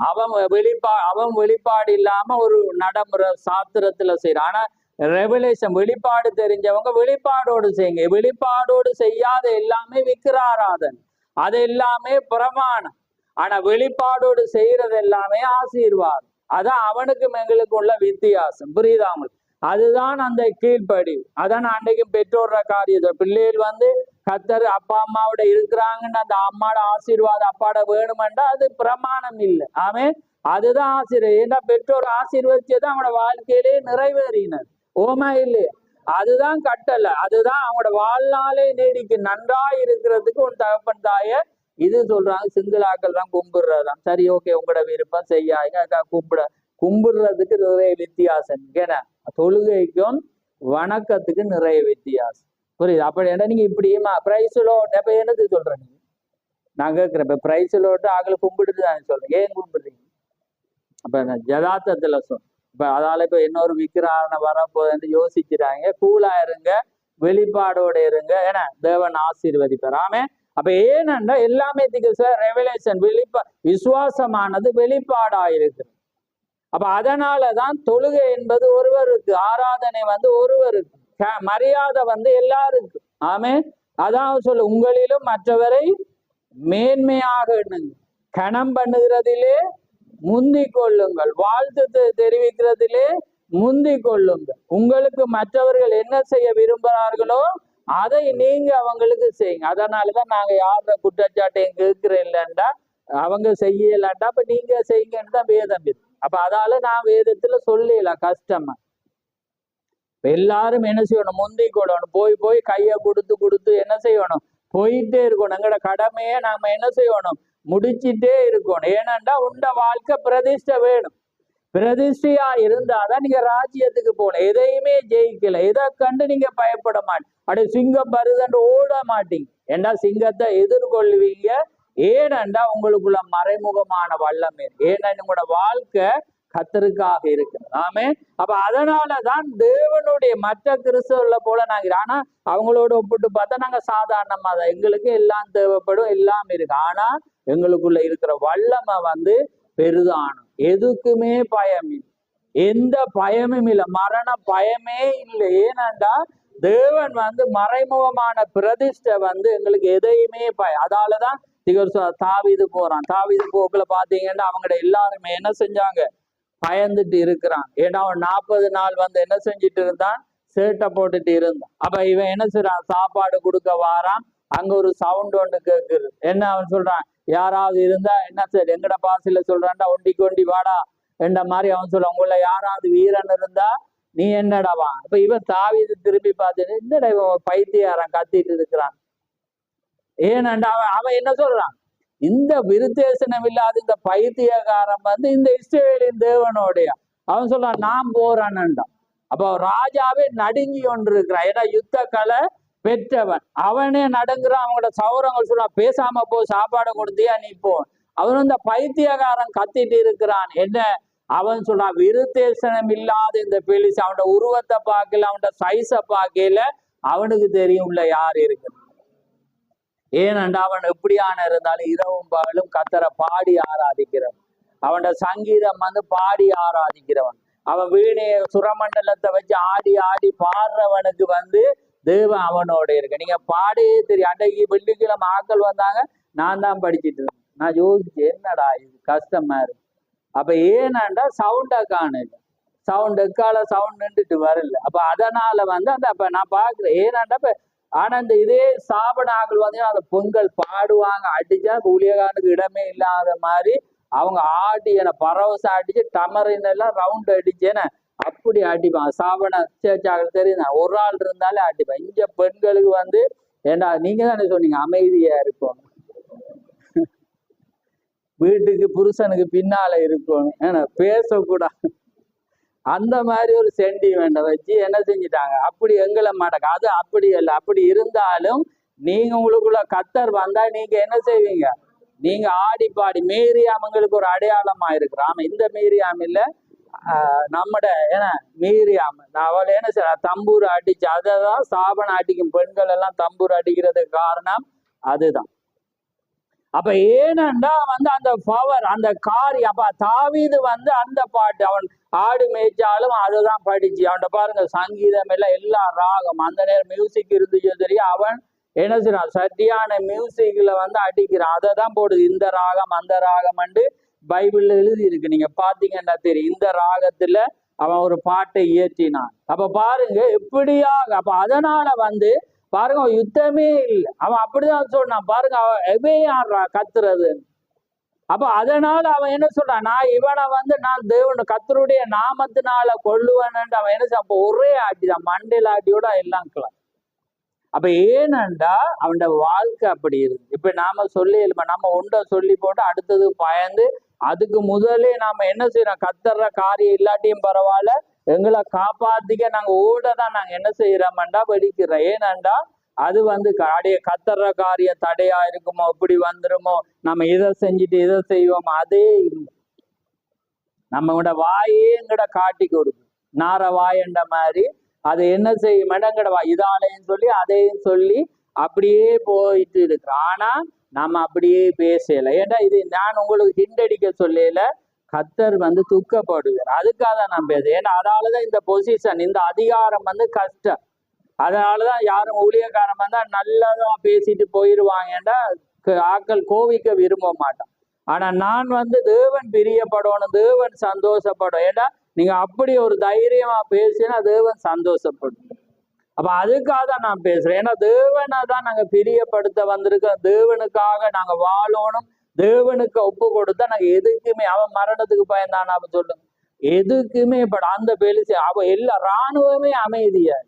அவன் வெளிப்பாடு இல்லாம ஒரு நடைமுறை சாத்திரத்துல செய்யறான். ஆனா ரெவலேஷன் வெளிப்பாடு தெரிஞ்சவங்க வெளிப்பாடோடு செய்யுங்க. வெளிப்பாடோடு செய்யாத எல்லாமே விக்கிராராதன், அது எல்லாமே பிரமாணம். ஆனா வெளிப்பாடோடு செய்யறது எல்லாமே ஆசீர்வாதம். அதான் அவனுக்கும் எங்களுக்கு உள்ள வித்தியாசம், புரியுதாமல்? அதுதான் அந்த கீழ்ப்படி. அதான் அன்றைக்கும் பெற்றோர்ற காரியத்தை, பிள்ளைகள் வந்து கத்தர் அப்பா அம்மாவோட இருக்கிறாங்கன்னு அந்த அம்மாவோட ஆசீர்வாதம் அப்பாட வேணுமென்றா அது பிரமாணம் இல்லை. அதுதான் ஆசீர்வாதம். ஏன்னா பெற்றோர் ஆசீர்வதிச்சதான் அவனோட வாழ்க்கையிலே நிறைவேறினர். ஓமா இல்லையா? அதுதான் கட்டளை, அதுதான் அவங்களோட வாழ்நாளே நீடிக்கு நன்றாய் இருக்கிறதுக்கு உன் தகப்பன் தாய இது சொல்றாங்க. சிங்கிளாக்கள் தான் கும்பிடுறதுதான். சரி, ஓகே, உங்களோட விருப்பம் செய்யாங்க. கும்பிடுறதுக்கு நிறைய வித்தியாசம். ஏன்னா தொழுகைக்கும் வணக்கத்துக்கு நிறைய வித்தியாசம், புரியுது? அப்படி என்ன நீங்க இப்படியுமா பிரைஸ்லோ இப்ப என்னது சொல்றேன், நான் கேட்கிறேன். இப்ப பிரைஸ்லோட்டு ஆக்களை கும்பிடுட்டு தான் சொல்றேன். ஏன் கும்பிடுறீங்க? அப்ப நான் யதார்த்தத்துல சொல்றேன். இப்ப அதால இப்ப இன்னொரு விக்கிரான வரப்போகுதுன்னு யோசிக்கிறாங்க. கூலா இருங்க, வெளிப்பாடோட இருங்க, ஏன்னா தேவன் ஆசீர்வதிப்பார். அப்ப ஏனண்டா எல்லாமே ரெவலேஷன், விசுவாசமானது வெளிப்பாடாயிருக்கு. அப்ப அதனாலதான் தொழுகை என்பது ஒருவருக்கு, ஆராதனை வந்து ஒருவருக்கு, மரியாதை வந்து எல்லாருக்கும். அதான் சொல்லு, உங்களிலும் மற்றவரை மேன்மையாக எண்ணுங்க, கணம் பண்ணுகிறதிலே முந்தி கொள்ளுங்கள், வாழ்த்து தெரிவிக்கிறதிலே முந்தி கொள்ளுங்கள். உங்களுக்கு மற்றவர்கள் என்ன செய்ய விரும்புகிறார்களோ அதை நீங்க அவங்களுக்கு செய்யுங்க. அதனாலதான் நாங்க யார குற்றச்சாட்டையும் கேட்கிறேன் இல்லைண்டா, அவங்க செய்யலாண்டா, அப்ப நீங்க செய்யுங்கன்னு தான் வேதம் இருக்கு. அப்ப அதால நான் வேதத்துல சொல்லலாம் கஷ்டமா. எல்லாரும் என்ன செய்யணும், முந்தி கொள்ளணும். போய் கையை கொடுத்து என்ன செய்யணும், போயிட்டே இருக்கணும். எங்களோட கடமையை நாம என்ன செய்யணும், முடிச்சுட்டே இருக்கணும். ஏனண்டா உண்ட வாழ்க்கை பிரதிஷ்டை வேணும். பிரதிஷ்டையா இருந்தாதான் நீங்க ராஜ்யத்துக்கு போகணும். எதையுமே ஜெயிக்கல, எதை கண்டு நீங்க பயப்பட மாட்டீங்க. அப்படி சிங்கம் வருதுன்னு ஓட மாட்டீங்க. ஏண்டா சிங்கத்தை எதிர்கொள்வீங்க. ஏனண்டா உங்களுக்குள்ள மறைமுகமான வல்லமை. ஏன்னா உங்களோட வாழ்க்கை கத்தருக்காக இருக்கு. ஆமே. அப்ப அதனாலதான் தேவனுடைய மற்ற கிறிஸ்தவர்ல போல நாங்க, ஆனா அவங்களோட ஒப்பிட்டு பார்த்தா நாங்க சாதாரணமா தான், எங்களுக்கு எல்லாம் தேவைப்படும், எல்லாம் இருக்கு. ஆனா எங்களுக்குள்ள இருக்கிற வல்லமை வந்து பெரிதான, எதுக்குமே பயம் இல்லை, எந்த பயமும் இல்லை, மரண பயமே இல்லை. ஏனண்டா தேவன் வந்து மறைமுகமான பிரதிஷ்டை வந்து எங்களுக்கு எதையுமே அதாலதான் தாவீது போறான். தாவீது போக்குல பாத்தீங்கன்னா அவங்கட எல்லாருமே என்ன செஞ்சாங்க, பயந்துட்டு இருக்கிறான். ஏன்னா அவன் 40 நாள் வந்து என்ன செஞ்சுட்டு இருந்தான், சேட்டை போட்டுட்டு இருந்தான். அப்ப இவன் என்ன செய்றான், சாப்பாடு கொடுக்க வாரான். அங்க ஒரு சவுண்ட் ஒன்று கேட்குது. என்ன அவன் சொல்றான், யாராவது இருந்தா என்ன சரி எங்கட பாசையில சொல்றான்டா, ஒண்டி கொண்டி வாடா என்ற மாதிரி அவன் சொல்றான். உங்கள யாராவது வீரன் இருந்தா நீ என்னடாவா. இப்ப இவன் தாவீது திரும்பி பார்த்துட்டு, என்னடா இவன் பைத்தியாரன் கத்திட்டு இருக்கிறான். ஏனண்டா அவன் என்ன சொல்றான், இந்த விருத்தேசனம் இல்லாத இந்த பைத்தியகாரம் வந்து இந்த இஸ்ரவேலின் தேவனோடைய, அவன் சொல்றான் நான் போறான்டான். அப்போ ராஜாவே நடுங்கி கொண்டு இருக்கிறான். ஏன்னா யுத்த கலை பெற்றவன் அவனே நடுங்குறான். அவங்களோட சௌரங்கள் சொல்றான், பேசாம போ, சாப்பாடு கொடுத்தியா நீ போ. அவன் இந்த பைத்தியகாரன் கத்திட்டு இருக்கிறான். என்ன அவன் சொல்றான், விருத்தேசனம் இல்லாத இந்த பெலிஸ், அவனோட உருவத்தை பார்க்கல, அவனோட சைஸை பார்க்கல, அவனுக்கு தெரியும்ல யார் இருக்கு. ஏனண்டா அவன் எப்படியான இருந்தாலும் இரவும் பகலும் கத்தரை பாடி ஆராதிக்கிறவன். அவனோட சங்கீதம் வந்து பாடி ஆராதிக்கிறவன். அவன் வீணைய சுரமண்டலத்தை வச்சு ஆடி ஆடி பாடுறவனுக்கு வந்து தேவன் அவனோட இருக்கு. நீங்க பாடியே தெரியும். அன்றைக்கு வெள்ளிக்கிழமை ஆக்கள் வந்தாங்க, நான் தான் படிச்சுட்டு இருந்தேன். நான் யோசிச்சு என்னடா இது கஷ்டமா இருக்கு. அப்ப ஏனண்டா சவுண்டை காணல, சவுண்ட் எக்கால சவுண்ட் நின்றுட்டு வரல. அப்ப அதனால வந்து அந்த அப்ப நான் பாக்குறேன். ஏனண்டா இப்ப ஆனா இந்த இதே ஸ்தாபனாக்கள் வந்து அந்த பொங்கல் பாடுவாங்க, அடிச்சா ஊழியக்காரனுக்கு இடமே இல்லாத மாதிரி அவங்க ஆடி என பரவசம் அடிச்சு டமரின் எல்லாம் ரவுண்ட் அடிச்சேன்னு அப்படி அடிப்பான். ஸ்தாபன சேர்ச்சாக்கள் தெரியுது, ஒரு ஆள் இருந்தாலே அடிப்பான். இங்க பெண்களுக்கு வந்து ஏண்டா நீங்க தானே சொன்னீங்க அமைதியா இருக்கும், வீட்டுக்கு புருஷனுக்கு பின்னால இருக்கணும், ஏன்னா பேசக்கூடாது, அந்த மாதிரி ஒரு சென்டிமெண்ட்டை வச்சு என்ன செஞ்சுட்டாங்க, அப்படி எங்களை மாட்டாங்க. அது அப்படி இல்லை. அப்படி இருந்தாலும் நீங்க உங்களுக்குள்ள கத்தர் வந்தா நீங்க என்ன செய்வீங்க, நீங்க ஆடி பாடி. மீரியாமங்களுக்கு ஒரு அடையாளமா இருக்கிறான். இந்த மீரியாம் இல்ல, நம்மட ஏன்னா மீரியாம அவள் என்ன செய்ய தம்பூர் அடிச்சு, அதைதான் சாபன அடிக்கும். பெண்கள் எல்லாம் தம்பூர் அடிக்கிறதுக்கு காரணம் அதுதான். அப்ப ஏனண்டா வந்து அந்த பவர், அந்த காரியம். அப்ப தாவீது வந்து அந்த பாட்டு, அவன் ஆடு மேய்ச்சாலும் அதுதான் படிச்சு. அவன்கிட்ட பாருங்க சங்கீதம் எல்லாம் எல்லா ராகம், அந்த நேரம் மியூசிக் இருந்துச்சு தெரியும். அவன் என்ன செய்யறான், சரியான மியூசிக்ல வந்து அடிக்கிறான். அதை தான் போடுது, இந்த ராகம் அந்த ராகம் பைபிள்ல எழுதி இருக்கு. நீங்க பாத்தீங்கன்னா தெரியும், இந்த ராகத்துல அவன் ஒரு பாட்டை இயற்றினான். அப்ப பாருங்க எப்படியாக. அப்ப அதனால வந்து பாருங்க யுத்தமே இல்லை. அவன் அப்படிதான் சொன்னான். பாருங்க அவன் எவையாடுறா கத்துறது. அப்ப அதனால அவன் என்ன சொல்றான், நான் இவனை வந்து நான் தேவன் கத்தருடைய நாமத்தினால கொள்ளுவேன். அவன் என்ன செய்ய, அப்ப ஒரே ஆட்டிதான், மண்டையில ஆட்டியோட எல்லாம் கிளம். அப்ப ஏனண்டா அவனோட வாழ்க்கை அப்படி இருக்கு. இப்ப நாம சொல்லி நம்ம ஒன்றை சொல்லி போட்டு அடுத்தது பயந்து, அதுக்கு முதலே நாம என்ன செய்யறோம், கத்தர்ற காரியம் இல்லாட்டியும் பரவாயில்ல, எங்களை காப்பாத்திக்க நாங்க ஓடதான் நாங்க என்ன செய்யறோம்டா வெடிக்கிறோம். ஏனண்டா அது வந்து அடைய கத்தர்ற காரியம் தடையா இருக்குமோ, இப்படி வந்துருமோ, நம்ம இதை செஞ்சுட்டு இதை செய்வோம். அதே நம்மளோட வாயே எங்கட காட்டி கொடுக்கும், நார வாயண்ட மாதிரி. அது என்ன செய்யும், இடங்கடவா இதாலையும் சொல்லி அதையும் சொல்லி அப்படியே போயிட்டு இருக்கு. ஆனா நம்ம அப்படியே பேசல. ஏன்னா இது நான் உங்களுக்கு ஹிண்டடிக்க சொல்லல, கத்தர் வந்து துக்கப்படுவார். அதுக்காக நான் பேசுறேன். ஏன்னா அதனாலதான் இந்த பொசிஷன், இந்த அதிகாரம் வந்து கஷ்டம். அதனாலதான் யாரும் ஊழியக்காரன் வந்தா நல்லதா பேசிட்டு போயிடுவாங்கடா, ஆக்கள் கோவிக்க விரும்ப மாட்டான். ஆனா நான் வந்து தேவன் பிரியப்படணும், தேவன் சந்தோஷப்படும். ஏன்னா நீங்க அப்படி ஒரு தைரியமா பேசினா தேவன் சந்தோஷப்படும். அப்ப அதுக்காக தான் நான் பேசுறேன். ஏன்னா தேவனை தான் நாங்க பிரியப்படுத்த வந்திருக்கோம். தேவனுக்காக நாங்க வாழணும். தேவனுக்கு ஒப்பு கொடுத்தா நாங்க எதுக்குமே, அவன் மரணத்துக்கு பயந்தான் அவன் சொல்லுங்க, எதுக்குமே பட அந்த பெலிசி அவ எல்லா இராணுவமே அமைதியா.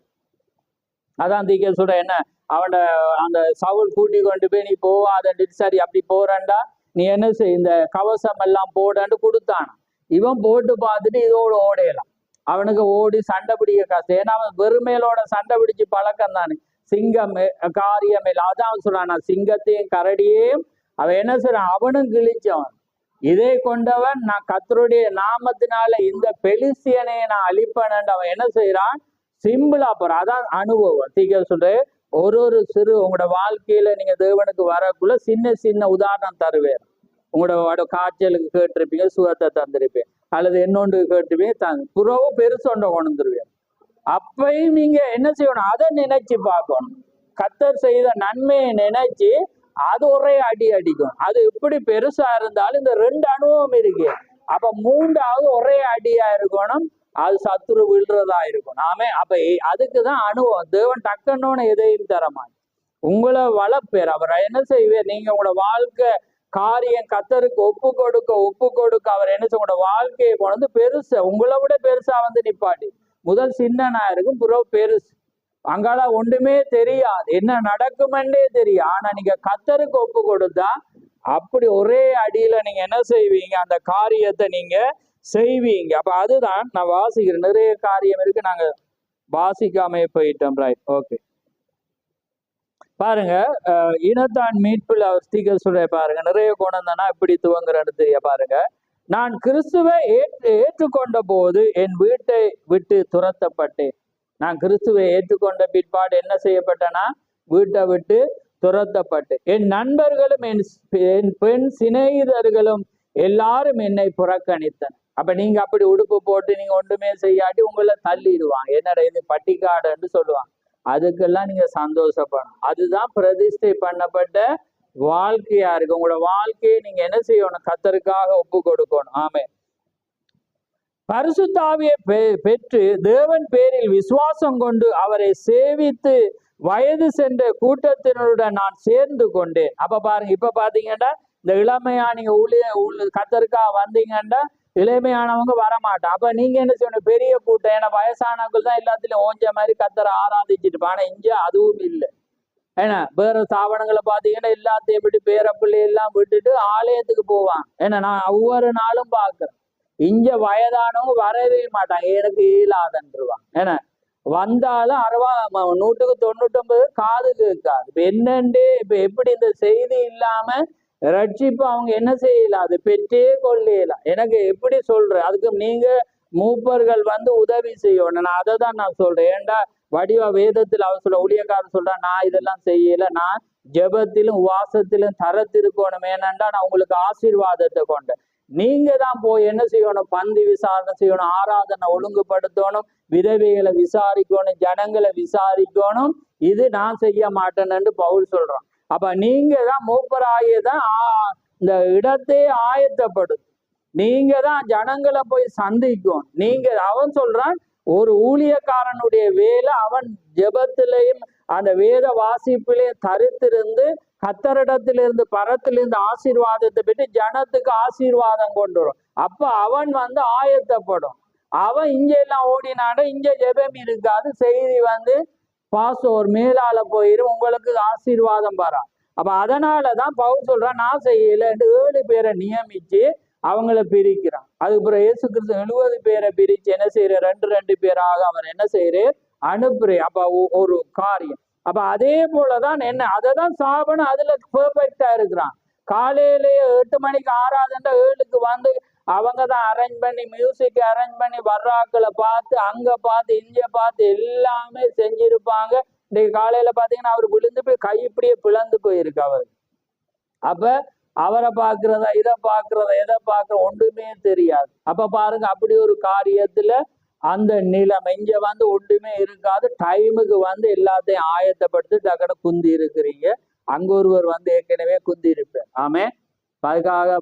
அதான் தீக்க சொல்ற, என்ன அவனோட அந்த சவுல் கூட்டி கொண்டு போய் நீ போவாத, சரி அப்படி போறேன்டா, நீ என்ன செய், இந்த கவசம் எல்லாம் போடான்னு கொடுத்தான். இவன் போட்டு பார்த்துட்டு இதோட ஓடையலாம். அவனுக்கு ஓடி சண்டை பிடிக்க கஷ்டம். ஏன்னா அவன் வெறுமையிலோட சண்டை பிடிச்சு பழக்கம் தானே. சிங்கம் காரியம் இல்லை. அதான் சொல்றான், நான் சிங்கத்தையும் கரடியையும் அவன் என்ன சொல்றான், அவனும் கிழிச்சவன். இதை கொண்டவன் நான் கர்த்தருடைய நாமத்தினால இந்த பெலிஸ்தியனை நான் அழிப்பேன். அவன் என்ன செய்யறான், சிம்பிளா போறான். அதான் அனுபவம். சீக்கிரம் சொல்றேன், ஒரு சிறு உங்களோட வாழ்க்கையில நீங்க தேவனுக்கு வரக்குள்ள சின்ன சின்ன உதாரணம் தருவேன். உங்களோட காய்ச்சலுக்கு கேட்டிருப்பீங்க, சுகத்தை தந்திருப்பேன், அல்லது என்னொன்று கேட்டிருப்பீங்க, புறவு பெருசொண்டை கொண்டு வந்துருவேன். அப்பயும் நீங்க என்ன செய்யணும், அதை நினைச்சு பார்க்கணும். கர்த்தர் செய்த நன்மையை நினைச்சு அது ஒரே அடி அடிக்கும். அது எப்படி பெருசா இருந்தாலும் இந்த 2 அனுபவம் இருக்கு. அப்ப 3வது ஒரே அடியா இருக்கணும், அது சத்துரு விழுறதா இருக்கும். ஆமே. அப்ப அதுக்குதான் அனுபவம். தேவன் டக்குன்னு எதையும் தரமா உங்களை வளர்ப்பேர். அவர் என்ன செய்வார், நீங்க உங்களோட வாழ்க்கை காரியம் கர்த்தருக்கு ஒப்பு கொடுக்க அவர் என்ன செய்ய, உங்களோட வாழ்க்கையை கொண்டு பெருசா, உங்களை விட பெருசா நிப்பாட்டி. முதல் சின்னனா இருக்கும், புறவு பெருசு. அங்கால ஒன்றுமே தெரியாது, என்ன நடக்குமென்றே தெரியும். ஆனா நீங்க கர்த்தருக்கு ஒப்பு கொடுத்தா அப்படி ஒரே அடியில நீங்க என்ன செய்வீங்க, அந்த காரியத்தை நீங்க செய்வீங்க. அப்ப அதுதான் நான் வாசிக்கிறேன். நிறைய காரியம் இருக்கு, நாங்க வாசிக்காம போயிட்டோம். Right, okay. பாருங்க, இனத்தான் மீட்பில் அவர் ஸ்பீக்கர் சொல்ற பாருங்க, நிறைய குணம் தானா இப்படி துவங்குறன்னு தெரிய பாருங்க. நான் கிறிஸ்துவை ஏற்றுக்கொண்ட போது என் வீட்டை விட்டு துரத்தப்பட்டேன். நான் கிறிஸ்துவை ஏற்றுக்கொண்ட பிற்பாடு என்ன செய்யப்பட்டேன்னா, வீட்டை விட்டு துரத்தப்பட்டு, என் நண்பர்களும் என் பெண் சிநேகிதர்களும் எல்லாரும் என்னை புறக்கணித்தனர். அப்ப நீங்க அப்படி உடுப்பு போட்டு நீங்க ஒன்றுமே செய்யாட்டி உங்களை தள்ளிடுவாங்க. என்னடா இது பட்டிக்காடுன்னு சொல்லுவாங்க. அதுக்கெல்லாம் நீங்க சந்தோஷப்படணும். அதுதான் பிரதிஷ்டை பண்ணப்பட்ட வாழ்க்கையா இருக்கு. உங்களோட வாழ்க்கையை நீங்க என்ன செய்யணும், கர்த்தருக்காக ஒப்பு கொடுக்கணும். ஆமே. பரிசுத்த ஆவியை பெற்று தேவன் பேரில் விசுவாசம் கொண்டு அவரை சேவித்து வயது சென்ற கூட்டத்தினருடன் நான் சேர்ந்து கொண்டேன். அப்ப பாருங்க, இப்ப பாத்தீங்கன்னா இந்த இளமையா நீங்க கர்த்தருக்காக வந்தீங்கன்னா இளமையானவங்க வரமாட்டான். அப்ப நீங்க என்ன செய்யணும், பெரிய கூட்டம். ஏன்னா வயசானவர்கள் தான் எல்லாத்திலும் ஓஞ்ச மாதிரி கர்த்தரை ஆராதிச்சுட்டு. ஆனா இங்க அதுவும் இல்லை. ஏன்னா வேற ஸ்தாபனங்களை பாத்தீங்கன்னா எல்லாத்தையும் விட்டு பேர பிள்ளை எல்லாம் விட்டுட்டு ஆலயத்துக்கு போவாங்க. ஏன்னா நான் ஒவ்வொரு நாளும் பாக்குறேன், இங்க வயதானவங்க வரவே மாட்டாங்க, எனக்கு இயலாதன்றுவாங்க. ஏன்னா வந்தாலும் 100-99 காது கேட்காது. இப்ப என்னண்டே, இப்ப எப்படி இந்த செய்தி இல்லாம ரட்சிப்பு அவங்க என்ன செய்யலாம், அது பெற்றே கொள்ளலாம். எனக்கு எப்படி சொல்றேன், அதுக்கு நீங்க மூப்பர்கள் உதவி செய்யணும். நான் அதை தான் நான் சொல்றேன். ஏண்டா வடிவா வேதத்தில் அவர் சொல்ல, ஊழியக்காரர் சொல்றேன், நான் இதெல்லாம் செய்யல, நான் ஜெபத்திலும் உவாசத்திலும் தரத்திருக்கணும். ஏனண்டா நான் உங்களுக்கு ஆசீர்வாதத்தை கொண்டேன். நீங்க தான் போய் என்ன செய்யணும், பந்தி விசாரணை செய்யணும், ஆராதனை ஒழுங்குபடுத்தணும், விதவைகளை விசாரிக்கணும், ஜனங்களை விசாரிக்கணும். இது நான் செய்ய மாட்டேன்னு பவுல் சொல்றான். அப்ப நீங்க தான் மூப்பராயதான் இந்த இடத்தை ஆயத்தப்படும். நீங்க தான் ஜனங்களை போய் சந்திக்கும். நீங்க, அவன் சொல்றான், ஒரு ஊழியக்காரனுடைய வேலை அவன் ஜெபத்திலையும் அந்த வேத வாசிப்பிலையும் தரித்திருந்து கர்த்தரிடத்திலிருந்து பரத்திலிருந்து ஆசீர்வாதத்தை பெற்று ஜனத்துக்கு ஆசீர்வாதம் கொண்டு வரும். அப்ப அவன் ஆயத்தப்படும். அவன் இங்க எல்லாம் ஓடினாட, இங்க ஜெபம் இருக்காது. செய்தி பாஸ்டர் மேலால போயிரும், உங்களுக்கு ஆசீர்வாதம் வரா. அப்ப அதனாலதான் பவுல் சொல்றான், நான் செய்யல 7 பேரை நியமிச்சு அவங்கள பிரிக்கிறான். அதுக்கப்புறம் இயேசு கிறிஸ்து 70 பேரை பிரிச்சு என்ன செய்யற, 2 பேராக அவர் என்ன செய்யற, அனுப்புறே. அப்ப ஒரு காரியம். அப்ப அதே போலதான் என்ன, அதைதான் சாபனம் அதுல பெர்ஃபெக்டா இருக்கிறான். காலையிலேயே 8 மணிக்கு ஆராதனை 7க்கு அவங்கதான் அரேஞ்ச் பண்ணி, மியூசிக் அரேஞ்ச் பண்ணி, வர்றாக்களை பார்த்து, அங்க பார்த்து, இங்க பார்த்து எல்லாமே செஞ்சிருப்பாங்க. இன்னைக்கு காலையில பாத்தீங்கன்னா அவர் விழுந்து போய் கை இப்படியே பிளந்து போயிருக்கு அவரு. அப்ப அவரை பாக்குறதா, இதை பாக்குறதா, எதை பாக்குற ஒன்றுமே தெரியாது. அப்ப பாருங்க, அப்படி ஒரு காரியத்துல அந்த நிலைமை இங்க ஒன்றுமே இருக்காது. டைமுக்கு எல்லாத்தையும் ஆயத்தப்படுத்தி டக்குனு குந்தி இருக்கிறீங்க. அங்க ஒருவர் ஏற்கனவே குந்தி இருப்பார். ஆமே. அதுக்காக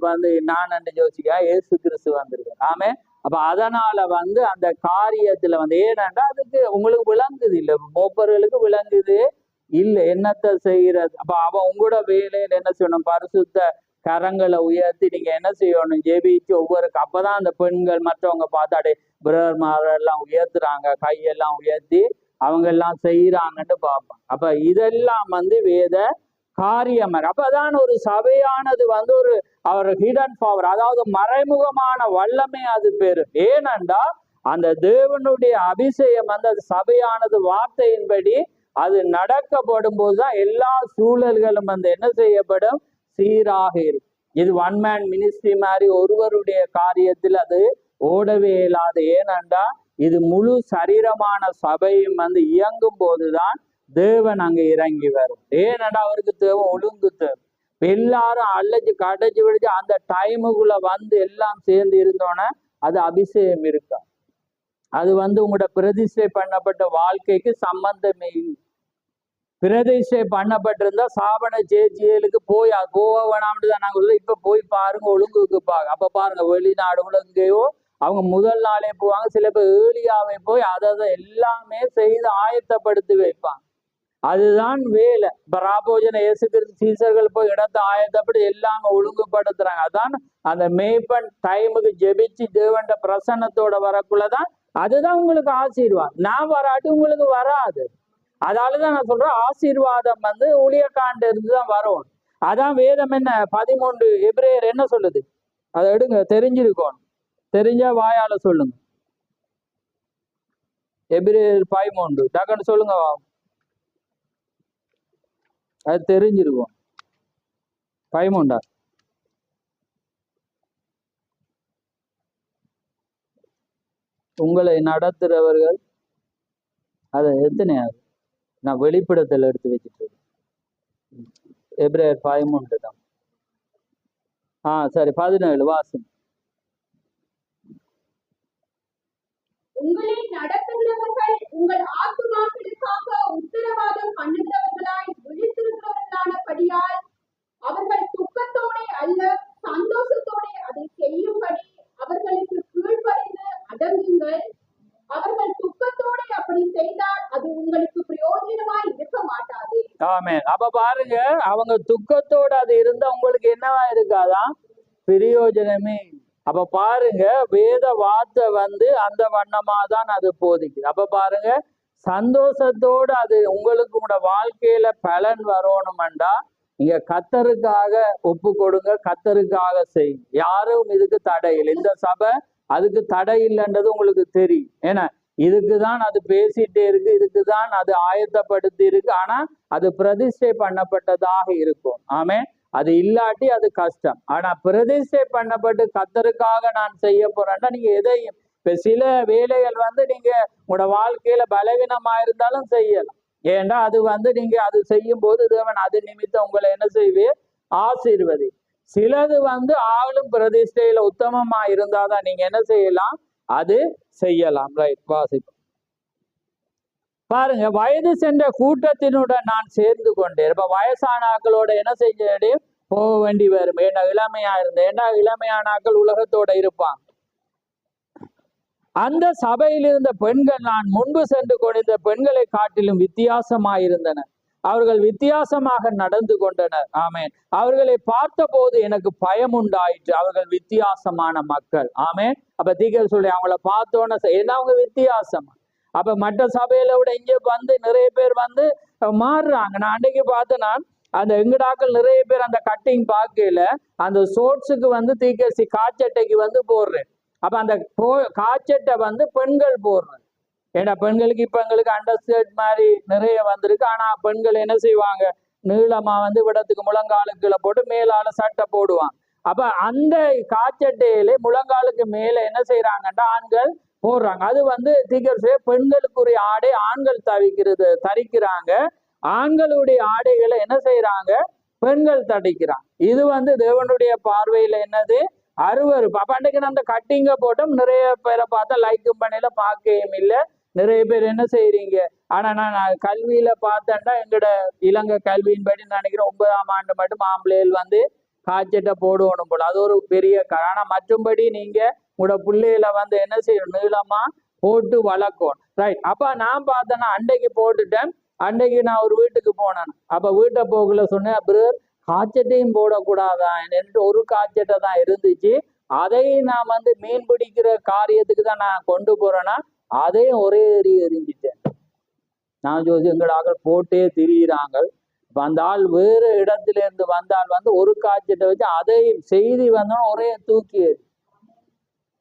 நான் யோசிக்க இயேசு கிறிஸ்து வந்திருக்கேன். ஆமே. அப்ப அதனால அந்த காரியத்துல ஏனண்டா அதுக்கு உங்களுக்கு விளங்குது இல்லை, மூப்பர்களுக்கு விளங்குது இல்லை என்னத்தை செய்யறது. அப்ப அவன் உங்களோட வேலையில என்ன செய்யணும், பரிசுத்த கரங்களை உயர்த்தி நீங்க என்ன செய்யணும், ஜெபிச்சு ஒவ்வொரு, அப்பதான் அந்த பெண்கள் மற்றவங்க பார்த்தாடே பிரதர்மாரெல்லாம் உயர்த்துறாங்க, கையெல்லாம் உயர்த்தி அவங்க எல்லாம் செய்யறாங்கன்னு பார்ப்பாங்க. அப்ப இதெல்லாம் வேத காரியம். அப்பதான் ஒரு சபையானது வந்து ஒரு அவர் ஹிடன் பவர், அதாவது மறைமுகமான வல்லமை அது பேரு. ஏனென்றா அந்த தேவனுடைய அபிஷேகம் வந்து அது சபையானது வார்த்தையின்படி அது நடக்கப்படும் போதுதான் எல்லா சூழல்களும் வந்து என்ன செய்யப்படும், சீராக இருக்கும். இது ஒன் மேன் மினிஸ்ட்ரி மாதிரி ஒருவருடைய காரியத்தில் அது ஓடவே இயலாது. ஏனென்றா இது முழு சரீரமான சபையும் வந்து இயங்கும் போதுதான் தேவன் அங்க இறங்கி வரும். ஏனென்றா அவருக்கு தேவை ஒழுங்கு தேவை. எல்லாரும் அழைச்சு கடைச்சு விடிச்சு அந்த டைமுக்குள்ள வந்து எல்லாம் சேர்ந்து இருந்தோன்னே அது அபிஷேகம் இருக்கா. அது வந்து உங்களோட பிரதிஷ்டை பண்ணப்பட்ட வாழ்க்கைக்கு சம்பந்தமே இல்லை. பிரதிஷ்டை பண்ணப்பட்டிருந்தா சாபன சேச்சியலுக்கு போய் போக வேணாம்னு தான் நாங்க சொல்ல. இப்ப போய் பாருங்க, ஒழுங்குக்கு பாருங்க. அப்ப பாருங்க வெளிநாடு எங்கேயோ அவங்க முதல் நாளே போவாங்க. சில பேர் ஏர்லியாவே போய் அதை எல்லாமே செய்து ஆயத்தப்படுத்தி வைப்பாங்க. அதுதான் வேலை. இப்ப ராபோஜன இயேசுகிறிஸ்து சீசர்கள் போய் இடத்தை ஆயத்தப்படி எல்லாமே ஒழுங்குபடுத்துறாங்க. அதான் அந்த மேய்ப்பன் டைமுக்கு ஜெபிச்சு தேவண்ட பிரசன்னத்தோட வரக்குள்ளதான் அதுதான் உங்களுக்கு ஆசீர்வாதம். நான் வராட்டி உங்களுக்கு வராது. அதாலதான் நான் சொல்றேன், ஆசீர்வாதம் வந்து ஊழியக்காண்ட இருந்துதான் வரும். அதான் வேதம் என்ன 13 எபிரேயர் என்ன சொல்லுது, அதை எடுங்க, தெரிஞ்சிருக்கணும். தெரிஞ்சா வாயால சொல்லுங்க. எபிரேயர் 13 டக்குன்னு சொல்லுங்க. அது தெரிஞ்சிருக்கும். 13 உங்களை நடத்துறவர்கள், அது எத்தனையாது நான் வெளிப்படத்தில் எடுத்து வச்சுட்டு எபிரேயர் 13 தான். சரி 17 வாசம். உங்களை நடத்துகிறவர்கள் உங்கள் ஆத்துமாக்களுக்காக உத்தரவாதம் பண்ணுகிறவர்களாய் விழித்திருக்கிறவர்களானபடியால் அவர்கள் துக்கத்தோட அல்ல சந்தோஷத்தோட அதை செய்யும்படி அவர்களுக்கு கீழ்ப்படிந்து அடங்குங்கள். அவர்கள் துக்கத்தோட அப்படி செய்தால் அது உங்களுக்கு பிரயோஜனமாய் இருக்க மாட்டாது. ஆமென். அப்ப பாருங்க, அவங்க துக்கத்தோட அது இருந்தா உங்களுக்கு என்னவா இருக்காதான், பிரயோஜனமே. அப்ப பாருங்க, வேத வார்த்தை வந்து அந்த வண்ணமா தான் அது போதிக்குது. அப்ப பாருங்க, சந்தோஷத்தோடு அது உங்களுக்கு உங்களோட வாழ்க்கையில பலன் வரணும்டா நீங்க கத்தருக்காக ஒப்பு கொடுங்க, கத்தருக்காக செய்யுங்க. யாரும் இதுக்கு தடை இல்லை. இந்த சபை அதுக்கு தடை இல்லைன்றது உங்களுக்கு தெரியும். ஏன்னா இதுக்குதான் அது பேசிட்டே இருக்கு, இதுக்குதான் அது ஆயத்தப்படுத்தி இருக்கு. ஆனா அது பிரதிஷ்டை பண்ணப்பட்டதாக இருக்கும். ஆமே, அது இல்லாட்டி அது கஷ்டம். ஆனா பிரதிஷ்டை பண்ணப்பட்டு கத்தருக்காக நான் செய்ய போறேன்னா நீங்க எதையும், இப்ப சில வேலைகள் வந்து நீங்க உங்களோட வாழ்க்கையில பலவீனமா இருந்தாலும் செய்யலாம். ஏன்னா அது வந்து நீங்க அது செய்யும் போது தேவன் அது நிமித்தம் உங்களை என்ன செய்வீர், ஆசீர்வதி. சிலது வந்து ஆளும் பிரதிஷ்டையில உத்தமமா இருந்தாதான் நீங்க என்ன செய்யலாம், அது செய்யலாம். ரைட், வாசிப்போம். பாருங்க, வயது சென்ற கூட்டத்தினுடன் நான் சேர்ந்து கொண்டேன். இப்ப வயசான ஆக்களோட என்ன செய்ய போக வேண்டி வரும். ஏன்னா இளமையா இருந்தேன். ஏன்னா இளமையான ஆக்கள் உலகத்தோட இருப்பாங்க. அந்த சபையில் இருந்த பெண்கள் நான் முன்பு சென்று கொண்டிருந்த பெண்களை காட்டிலும் வித்தியாசமாயிருந்தனர். அவர்கள் வித்தியாசமாக நடந்து கொண்டனர். ஆமேன். அவர்களை பார்த்த போது எனக்கு பயம் உண்டாயிற்று. அவர்கள் வித்தியாசமான மக்கள். ஆமேன். அப்ப தீக்கர் சொல்லி அவங்கள பார்த்தோன்னு, ஏன்னா அவங்க வித்தியாசமா. அப்ப மற்ற சபையில விட இங்க வந்து நிறைய பேர் வந்து மாறுறாங்க. நான் அன்றைக்கு பார்த்தேன், நான் அந்த எங்கடாக்கள் நிறைய பேர் அந்த கட்டிங் பார்க்கல அந்த ஷோர்ட்ஸுக்கு வந்து தீக்கசி காச்சட்டைக்கு வந்து போடுறேன். அப்ப அந்த காச்சட்டை வந்து பெண்கள் போடுறேன். ஏன்னா பெண்களுக்கு இப்ப எங்களுக்கு அண்டர்ஸ்கர்ட் மாதிரி நிறைய வந்திருக்கு. ஆனா பெண்கள் என்ன செய்வாங்க, நீளமா வந்து விடத்துக்கு முழங்காலுக்குள்ள போட்டு மேலால சட்டை போடுவாங்க. அப்ப அந்த காச்சட்டையிலே முழங்காலுக்கு மேல என்ன செய்யறாங்கன்னா ஆண்கள் போடுறாங்க. அது வந்து தீக்கரிசே பெண்களுக்குரிய ஆடை ஆண்கள் தரிக்கிறாங்க. ஆண்களுடைய ஆடைகளை என்ன செய்யறாங்க, பெண்கள் தடிக்கிறாங்க. இது வந்து தேவனுடைய பார்வையில என்னது, அருவருப்பு. அப்ப அன்றைக்கு அந்த கட்டிங்க போட்டோம். நிறைய பேரை பார்த்தா லைக்கும் பண்ணல, பார்க்கவும் இல்லை. நிறைய பேர் என்ன செய்யறீங்க. ஆனா நான் கல்வியில பார்த்தேன்டா எங்களோட இலங்கை கல்வியின்படி நினைக்கிறேன் 9ஆம் ஆண்டு மட்டும் ஆம்பளைகள் வந்து காய்ச்சட்டை போடுவோம் போல. அது ஒரு பெரிய ஆனா மற்றும்படி நீங்க உங்களோட பிள்ளையில வந்து என்ன செய்யணும், நீளமா போட்டு வளர்க்கணும். ரைட். அப்ப நான் பார்த்தேன்னா அன்றைக்கு போட்டுட்டேன். அன்றைக்கு நான் ஒரு வீட்டுக்கு போனேன். அப்ப வீட்டை போக்குல சொன்னேன், அப்புறம் காய்ச்சட்டையும் போடக்கூடாதான் என்று ஒரு காய்ச்சட்டை தான் இருந்துச்சு. அதையும் நான் வந்து மீன் பிடிக்கிற காரியத்துக்கு தான் நான் கொண்டு போறேன்னா அதையும் ஒரே எரிஞ்சிட்டேன். நான் சொல்லி எங்களாக போட்டே திரியிறாங்க. இப்ப அந்த ஆள் வேறு இடத்துல இருந்து வந்தால் வந்து ஒரு காய்ச்சட்டை வச்சு அதையும் செய்தி வந்தோம் ஒரே தூக்கி.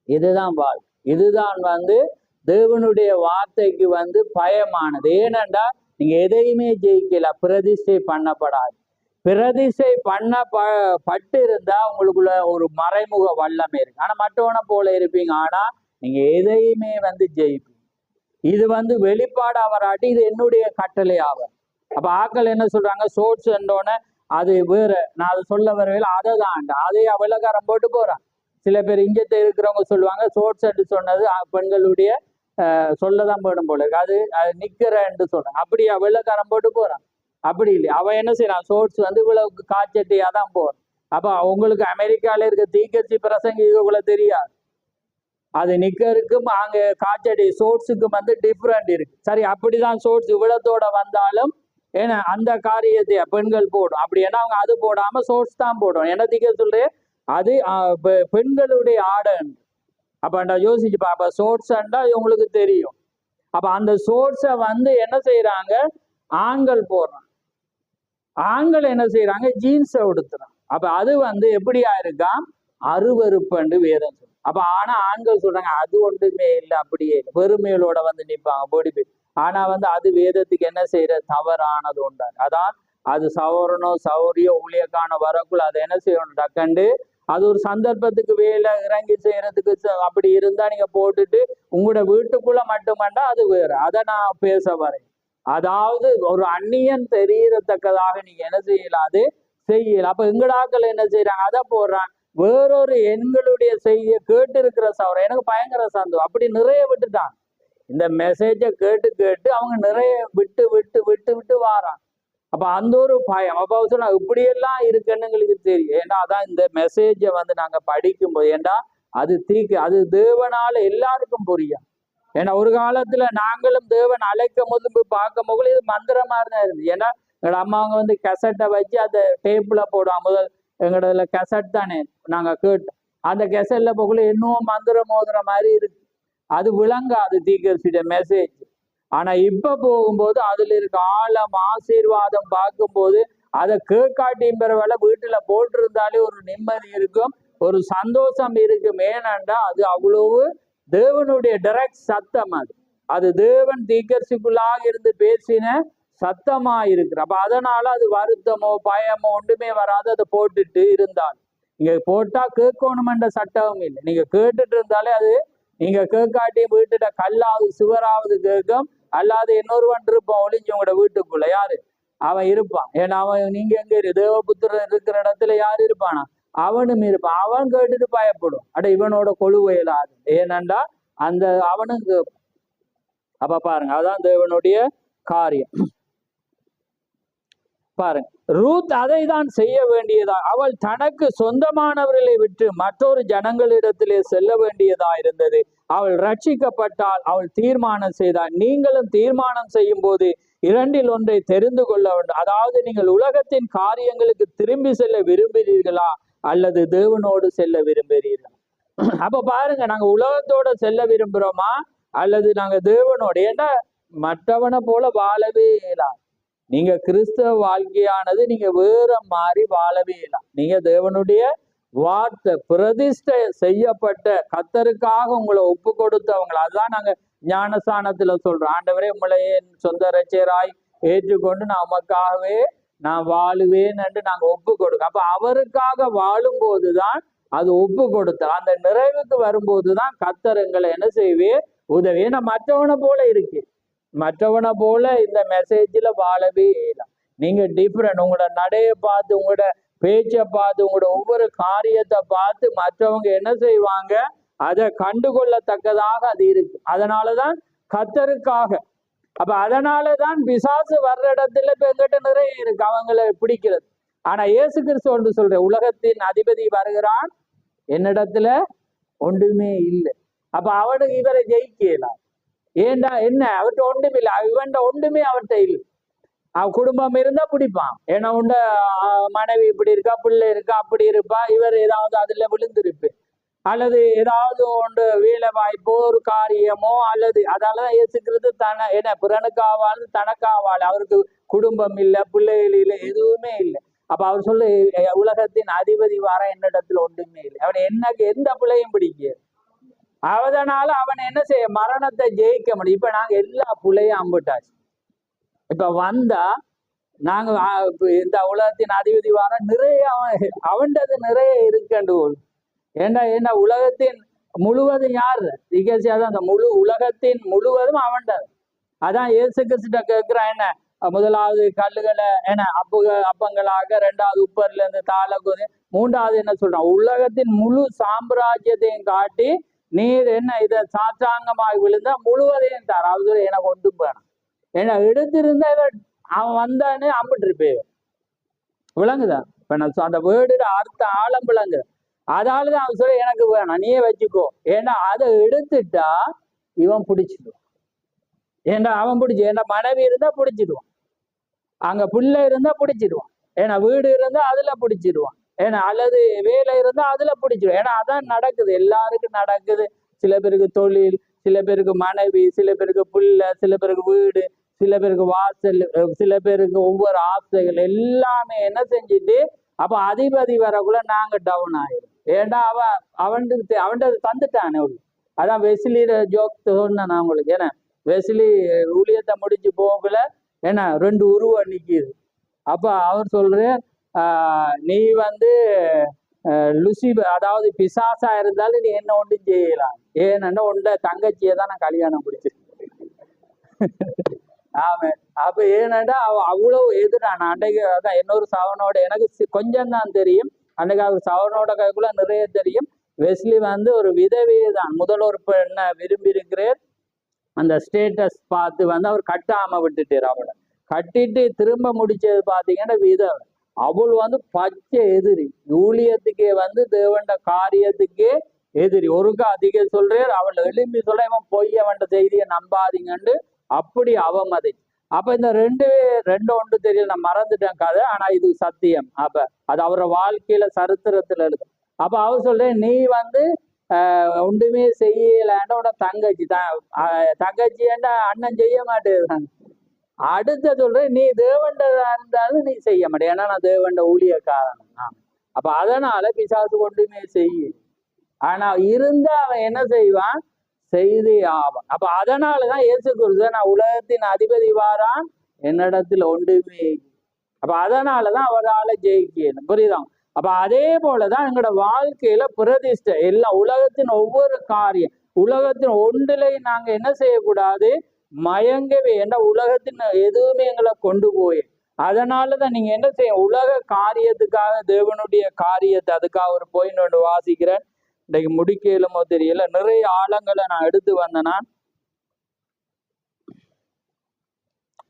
இதுதான் வாழ். இதுதான் வந்து தேவனுடைய வார்த்தைக்கு வந்து பயமானது. ஏனென்றா நீங்க எதையுமே ஜெயிக்கல, பிரதிஷ்டை பண்ணப்படாது. பிரதிஷ்டை பட்டு இருந்தா உங்களுக்குள்ள ஒரு மறைமுக வல்லமை இருக்கு. ஆனா மற்றவனை போல இருப்பீங்க, ஆனா நீங்க எதையுமே வந்து ஜெயிப்பீங்க. இது வந்து வெளிப்பாடா வராட்டி இது என்னுடைய கட்டளை ஆகும். அப்ப ஆக்கள் என்ன சொல்றாங்க, சோர்ட்ஸ் என்றோன்னு அது வேற, நான் அதை சொல்ல வரவில்லை, அதை தான் அதையே விளக்காரம் போட்டு போறான். சில பேர் இங்கத்தை இருக்கிறவங்க சொல்லுவாங்க சோர்ட்ஸ் என்று சொன்னது பெண்களுடைய சொல்லதான் போடும் போல அது நிக்கிற என்று சொல்றான். அப்படியா வெள்ளக்காரம் போட்டு போறான்? அப்படி இல்லை. அவன் என்ன செய்யறான், சோர்ட்ஸ் வந்து இவ்வளவுக்கு காய்ச்சட்டியா தான் போறான். அப்ப உங்களுக்கு அமெரிக்கால இருக்க தீக்கட்சி பிரசங்க இவங்களை தெரியாது. அது நிக்கருக்கும் அங்க காய்ச்சடி சோர்ட்ஸுக்கும் வந்து டிஃப்ரெண்ட் இருக்கு. சரி, அப்படிதான் சோர்ட்ஸ் இவ்வளத்தோட வந்தாலும் ஏன்னா அந்த காரியத்தை பெண்கள் போடும். அப்படி ஏன்னா அவங்க அது போடாம சோர்ட்ஸ் தான் போடும். என்ன தீக்க சொல்றேன், அது பெண்களுடைய ஆடை. அப்ப யோசிச்சு பாப்ப, சோர்ட்ஸ்ண்டா இவங்களுக்கு தெரியும். அப்ப அந்த சோர்ட்ஸை வந்து என்ன செய்யறாங்க, ஆண்கள் போடுறாங்க. ஆண்கள் என்ன செய்யறாங்க, ஜீன்ஸை உடுத்துறாங்க. அப்ப அது வந்து எப்படியா இருக்கா, அருவருப்பண்டு வேதம் சொல்லும். அப்ப ஆனா ஆண்கள் சொல்றாங்க அது ஒன்றுமே இல்லை, அப்படியே பெருமைகளோட வந்து நிற்பாங்க பொடி. ஆனா வந்து அது வேதத்துக்கு என்ன செய்யற, தவறானது உண்டாரு. அதான் அது சவரனோ சௌரியோ ஊழியக்கான வரக்குள்ள அதை என்ன செய்யணும், டக்கண்டு அது ஒரு சந்தர்ப்பத்துக்கு வேலை இறங்கி செய்யறதுக்கு அப்படி இருந்தா நீங்க போட்டுட்டு உங்களோட வீட்டுக்குள்ள மட்டுமண்டா அது வேற. அதை நான் பேச வரேன். அதாவது ஒரு அந்நியன் தெரியறத்தக்கதாக நீங்க என்ன செய்யலாது செய்யல. அப்ப எங்கடாக்கள் என்ன செய்யறாங்க, அதை போடுறான். வேறொரு எண்களுடைய செய்ய கேட்டு இருக்கிற சவரம் எனக்கு பயங்கர சந்தோஷம். அப்படி நிறைய விட்டுட்டான். இந்த மெசேஜை கேட்டு கேட்டு அவங்க நிறைய விட்டு விட்டு விட்டு விட்டு வாரான். அப்ப அந்த ஒரு பயம். அப்ப சொன்னா இப்படியெல்லாம் இருக்குன்னு எங்களுக்கு தெரியும். ஏன்னா அதான் இந்த மெசேஜை வந்து நாங்க படிக்கும்போது, ஏண்டா அது அது தேவனால எல்லாருக்கும் புரியும். ஏன்னா ஒரு காலத்துல நாங்களும் தேவன் அழைக்கும் போது போய் பார்க்கும் போது இது மந்திரமா தான் இருந்துச்சு. ஏன்னா எங்களோட அம்மாவங்க வந்து கெசட்டை வச்சு அந்த டேப்ல போடுவாங்க. முதல் எங்களோட கெசட் தானே நாங்க கேட்டோம். அந்த கெசட்ல போகல இன்னும் மந்திரம் மோதுற மாதிரி இருக்கு. அது விளங்காது தீர்க்கதரிசியோட மெசேஜ். ஆனா இப்ப போகும்போது அதுல இருக்க ஆழம் ஆசீர்வாதம் பார்க்கும்போது அதை கேட்காட்டியும் பரவாயில்ல, வீட்டுல போட்டிருந்தாலே ஒரு நிம்மதி இருக்கும், ஒரு சந்தோஷம் இருக்கும். ஏனண்டா அது அவ்வளவு தேவனுடைய டைரக்ட் சத்தம். அது தேவன் தீர்க்கதரிசிக்குள்ளாக இருந்து பேசின சத்தமா இருக்கிற. அப்ப அதனால அது வருத்தமோ பயமோ ஒன்றுமே வராது. அதை போட்டுட்டு இருந்தால் நீங்க போட்டா கேட்கணுமென்ற சட்டமும் இல்லை. நீங்க கேட்டுட்டு இருந்தாலே அது நீங்க கேட்காட்டி வீட்டுல கல்லாவது சுவராவது கேட்கும். அல்லாது இன்னொருவன் இருப்பான் ஒளிஞ்சு உங்களோட வீட்டுக்குள்ள. யாரு அவன் இருப்பான். ஏன்னா அவன் நீங்க எங்க தேவபுத்திரன் இருக்கிற இடத்துல யாரு இருப்பானா, அவனும் இருப்பான். அவன் கேட்டுட்டு பயப்படும், அட இவனோட கொழுவையிலாது. ஏனண்டா அந்த அவனுக்கு. அப்ப பாருங்க, அதான் தேவனுடைய காரியம். பாருங்க, ரூத் அதை தான் செய்ய வேண்டியதா, அவள் தனக்கு சொந்தமானவர்களை விட்டு மற்றொரு ஜனங்களிடத்திலே செல்ல வேண்டியதா இருந்தது. அவள் ரட்சிக்கப்பட்டால் அவள் தீர்மானம் செய்தாள். நீங்களும் தீர்மானம் செய்யும் போது இரண்டில் ஒன்றை தெரிந்து கொள்ள வேண்டும். அதாவது நீங்கள் உலகத்தின் காரியங்களுக்கு திரும்பி செல்ல விரும்புகிறீர்களா அல்லது தேவனோடு செல்ல விரும்புகிறீர்களா? அப்ப பாருங்க, நாங்க உலகத்தோட செல்ல விரும்புறோமா அல்லது நாங்க தேவனோட? ஏன்னா மற்றவனை போல வாழவே இயலாது. நீங்க கிறிஸ்தவ வாழ்க்கையானது நீங்க வேற மாதிரி வாழவே இல்லை. நீங்க தேவனுடைய வார்த்தை பிரதிஷ்டை செய்யப்பட்ட கர்த்தருக்காக உங்களை ஒப்பு கொடுத்தவங்களை, அதுதான் நாங்க ஞானஸ்தானத்துல சொல்றோம். ஆண்டவரே உங்களையே சொந்த இரட்சகராய் ஏற்றுக்கொண்டு நான் உமக்காகவே நான் வாழுவேன் என்று நாங்க ஒப்பு கொடுக்க. அப்ப அவருக்காக வாழும் போதுதான் அது ஒப்பு கொடுத்த அந்த நிறைவுக்கு வரும்போதுதான் கர்த்தர் எங்களை என்ன செய்வே உதவி. ஏன்னா மற்றவனை போல இருக்கு, மற்றவனை போல இந்த மெசேஜ்ல வாழவே இல்லை. நீங்க டிஃப்ரெண்ட். உங்களோட நடையை பார்த்து, உங்களோட பேச்சை பார்த்து, உங்களோட ஒவ்வொரு காரியத்தை பார்த்து மற்றவங்க என்ன செய்வாங்க, அதை கண்டுகொள்ளத்தக்கதாக அது இருக்கு. அதனாலதான் கர்த்தருக்காக. அப்ப அதனாலதான் பிசாசு வர்ற இடத்துல இப்ப எங்கிட்ட நிறைய இருக்கு அவங்களை பிடிக்கிறது. ஆனா இயேசு கிறிஸ்து ஒன்று சொல்ற, உலகத்தின் அதிபதி வருகிறான், என்னிடத்துல ஒன்றுமே இல்லை. அப்ப அவனுக்கு இவரை ஜெயிக்கலாம். ஏண்டா என்ன, அவர்கிட்ட ஒன்றுமே இல்லை, இவன்ட ஒன்றுமே அவர்கிட்ட இல்லை. அவன் குடும்பம் இருந்தா பிடிப்பான். ஏன்னா உண்ட மனைவி இப்படி இருக்கா, பிள்ளை இருக்கா, அப்படி இருப்பா, இவர் ஏதாவது அதுல விழுந்திருப்பு, அல்லது ஏதாவது ஒன்று வேலை வாய்ப்போ ஒரு காரியமோ, அல்லது அதாலதான் இயேசுக்கிறது என்ன பிறனுக்காவாள் தனக்காவாள். அவருக்கு குடும்பம் இல்லை, பிள்ளைகள் இல்லை, எதுவுமே இல்லை. அப்ப அவர் சொல்லு உலகத்தின் அதிபதி வர என்னிடத்துல ஒன்றுமே இல்லை. அவன் எனக்கு எந்த பிள்ளையும் பிடிக்க, அதனால அவன் என்ன செய்ய மரணத்தை ஜெயிக்க முடியும். இப்ப நாங்க எல்லா பிள்ளையும் அம்பிட்டாச்சு. இப்ப வந்தா நாங்க இந்த உலகத்தின் அதிபதி வர நிறைய அவன்றது நிறைய இருக்குண்டு. ஏன்னா உலகத்தின் முழுவதும் யாரு நிகழ்ச்சியாதான் அந்த முழு உலகத்தின் முழுவதும் அவன்றது. அதான் இயேசு கிறிஸ்துட்ட கேட்கிறான், என்ன முதலாவது கல்லுகளை என்ன அப்பங்களாக, ரெண்டாவது உப்பர்ல இருந்து தாளகுது, மூன்றாவது என்ன சொல்றான், உலகத்தின் முழு சாம்ராஜ்யத்தையும் காட்டி நீர் என்ன இதை சாற்றாங்கமாய் விழுந்தா முழுவதையும் தார். அது எனக்கு ஒன்று வேணும். ஏன்னா எடுத்திருந்தா அவன் வந்தானே அம்பிட்டு இருப்பேன். விளங்குதான்? இப்ப நான் அந்த வேர்டு அர்த்த ஆழம் விளங்குது. அதாலதான் அவன் சொல்ல எனக்கு வேணாம், நீயே வச்சுக்கோ. ஏன்னா அதை எடுத்துட்டா இவன் பிடிச்சிடுவான். ஏன்னா அவன் பிடிச்சி, ஏன்னா மனைவி இருந்தா பிடிச்சிடுவான், அங்க பிள்ளை இருந்தா பிடிச்சிடுவான், ஏன்னா வீடு இருந்தா அதுல பிடிச்சிடுவான், ஏன்னா அல்லது வேலை இருந்தா அதுல பிடிச்சிடும். ஏன்னா அதான் நடக்குது, எல்லாருக்கும் நடக்குது. சில பேருக்கு தொழில், சில பேருக்கு மனைவி, சில பேருக்கு பிள்ளை, சில பேருக்கு வீடு, சில பேருக்கு வாசல், சில பேருக்கு ஒவ்வொரு ஆசைகள் எல்லாமே என்ன செஞ்சுட்டு அப்ப அதிபதி வரக்குள்ள நாங்க டவுன் ஆயிடும். ஏன்னா அவன்கிட்ட தந்துட்டானே. அதான் வெசிலியில ஜோக் சொன்னேன் நான் உங்களுக்கு. ஏன்னா வெசிலி ஊழியத்தை முடிஞ்சு போகல, ஏன்னா 2 உருவம் நிக்குது. அப்ப அவர் சொல்றார், நீ லுசிபர், அதாவது பிசாசா இருந்தாலும் நீ என்ன ஒன்றும் செய்யலாம். ஏன்னா உண்ட தங்கச்சியை தான் நான் கல்யாணம் பிடிச்சிருக்கேன். ஆமா. அப்ப ஏன்னாண்டா அவ்வளவு எதிரான அன்றைக்கு அதான் இன்னொரு சவனோட எனக்கு கொஞ்சம் தான் தெரியும். அன்றைக்கு அவர் சவனோட கைக்குள்ள நிறைய தெரியும். வெஸ்லி ஒரு விதவையை தான் முதல் ஒரு பெண்ணை விரும்பி இருக்கிறார். அந்த ஸ்டேட்டஸ் பார்த்து அவர் கட்டாம விட்டுட்டார். அவளை கட்டிட்டு திரும்ப முடிச்சது பார்த்தீங்கன்னா விதவை. அவள் பச்சை எதிரி, ஊழியத்துக்கே தேவண்ட காரியத்துக்கே எதிரி. ஒருக்கா அதிக சொல்றார், அவள் எழும்பி சொல்ற இவன் பொய், அவன் செய்தியை நம்பாதீங்கன்னு அப்படி அவமதி. அப்ப இந்த ரெண்டு ஒன்று தெரியல, நான் மறந்துட்டேன் கதை, ஆனா இது சத்தியம். அப்ப அது அவரோட வாழ்க்கையில சரித்திரத்துல இருக்கு. அப்ப அவர் சொல்றேன், நீ ஒன்றுமே செய்யலாண்ட உன தங்கச்சி ஏண்டா அண்ணன் செய்ய மாட்டேன். அடுத்த சொல்றேன், நீ தேவண்டதா இருந்தாலும் நீ செய்ய மாட்டேன், ஏன்னா நான் தேவண்ட ஊழியக்காரன். அப்ப அதனால பிசாசு ஒன்றுமே செய்ய, ஆனா இருந்தா அவன் என்ன செய்வான், செய்தி ஆவான். அப்ப அதனாலதான் இயேசு கிறிஸ்து நான் உலகத்தின் அதிபதி வாரான், என்னிடத்துல ஒன்றுமே. அப்ப அதனாலதான் அவரால் ஜெயிக்கணும். புரியுதான்? அப்ப அதே போலதான் எங்களோட வாழ்க்கையில பிரதிஷ்டை எல்லாம் உலகத்தின் ஒவ்வொரு காரியம், உலகத்தின் ஒன்றிலையும் நாங்க என்ன செய்யக்கூடாது, மயங்கவே. ஏன்னா உலகத்தின் எதுவுமே எங்களை கொண்டு போய், அதனாலதான் நீங்க என்ன செய்ய, உலக காரியத்துக்காக தேவனுடைய காரியத்தை, அதுக்காக ஒரு போயின்னு ஒன்று வாசிக்கிறேன். இன்னைக்கு முடிக்கலுமோ தெரியல, நிறைய ஆழங்களை நான் எடுத்து வந்தேன்னா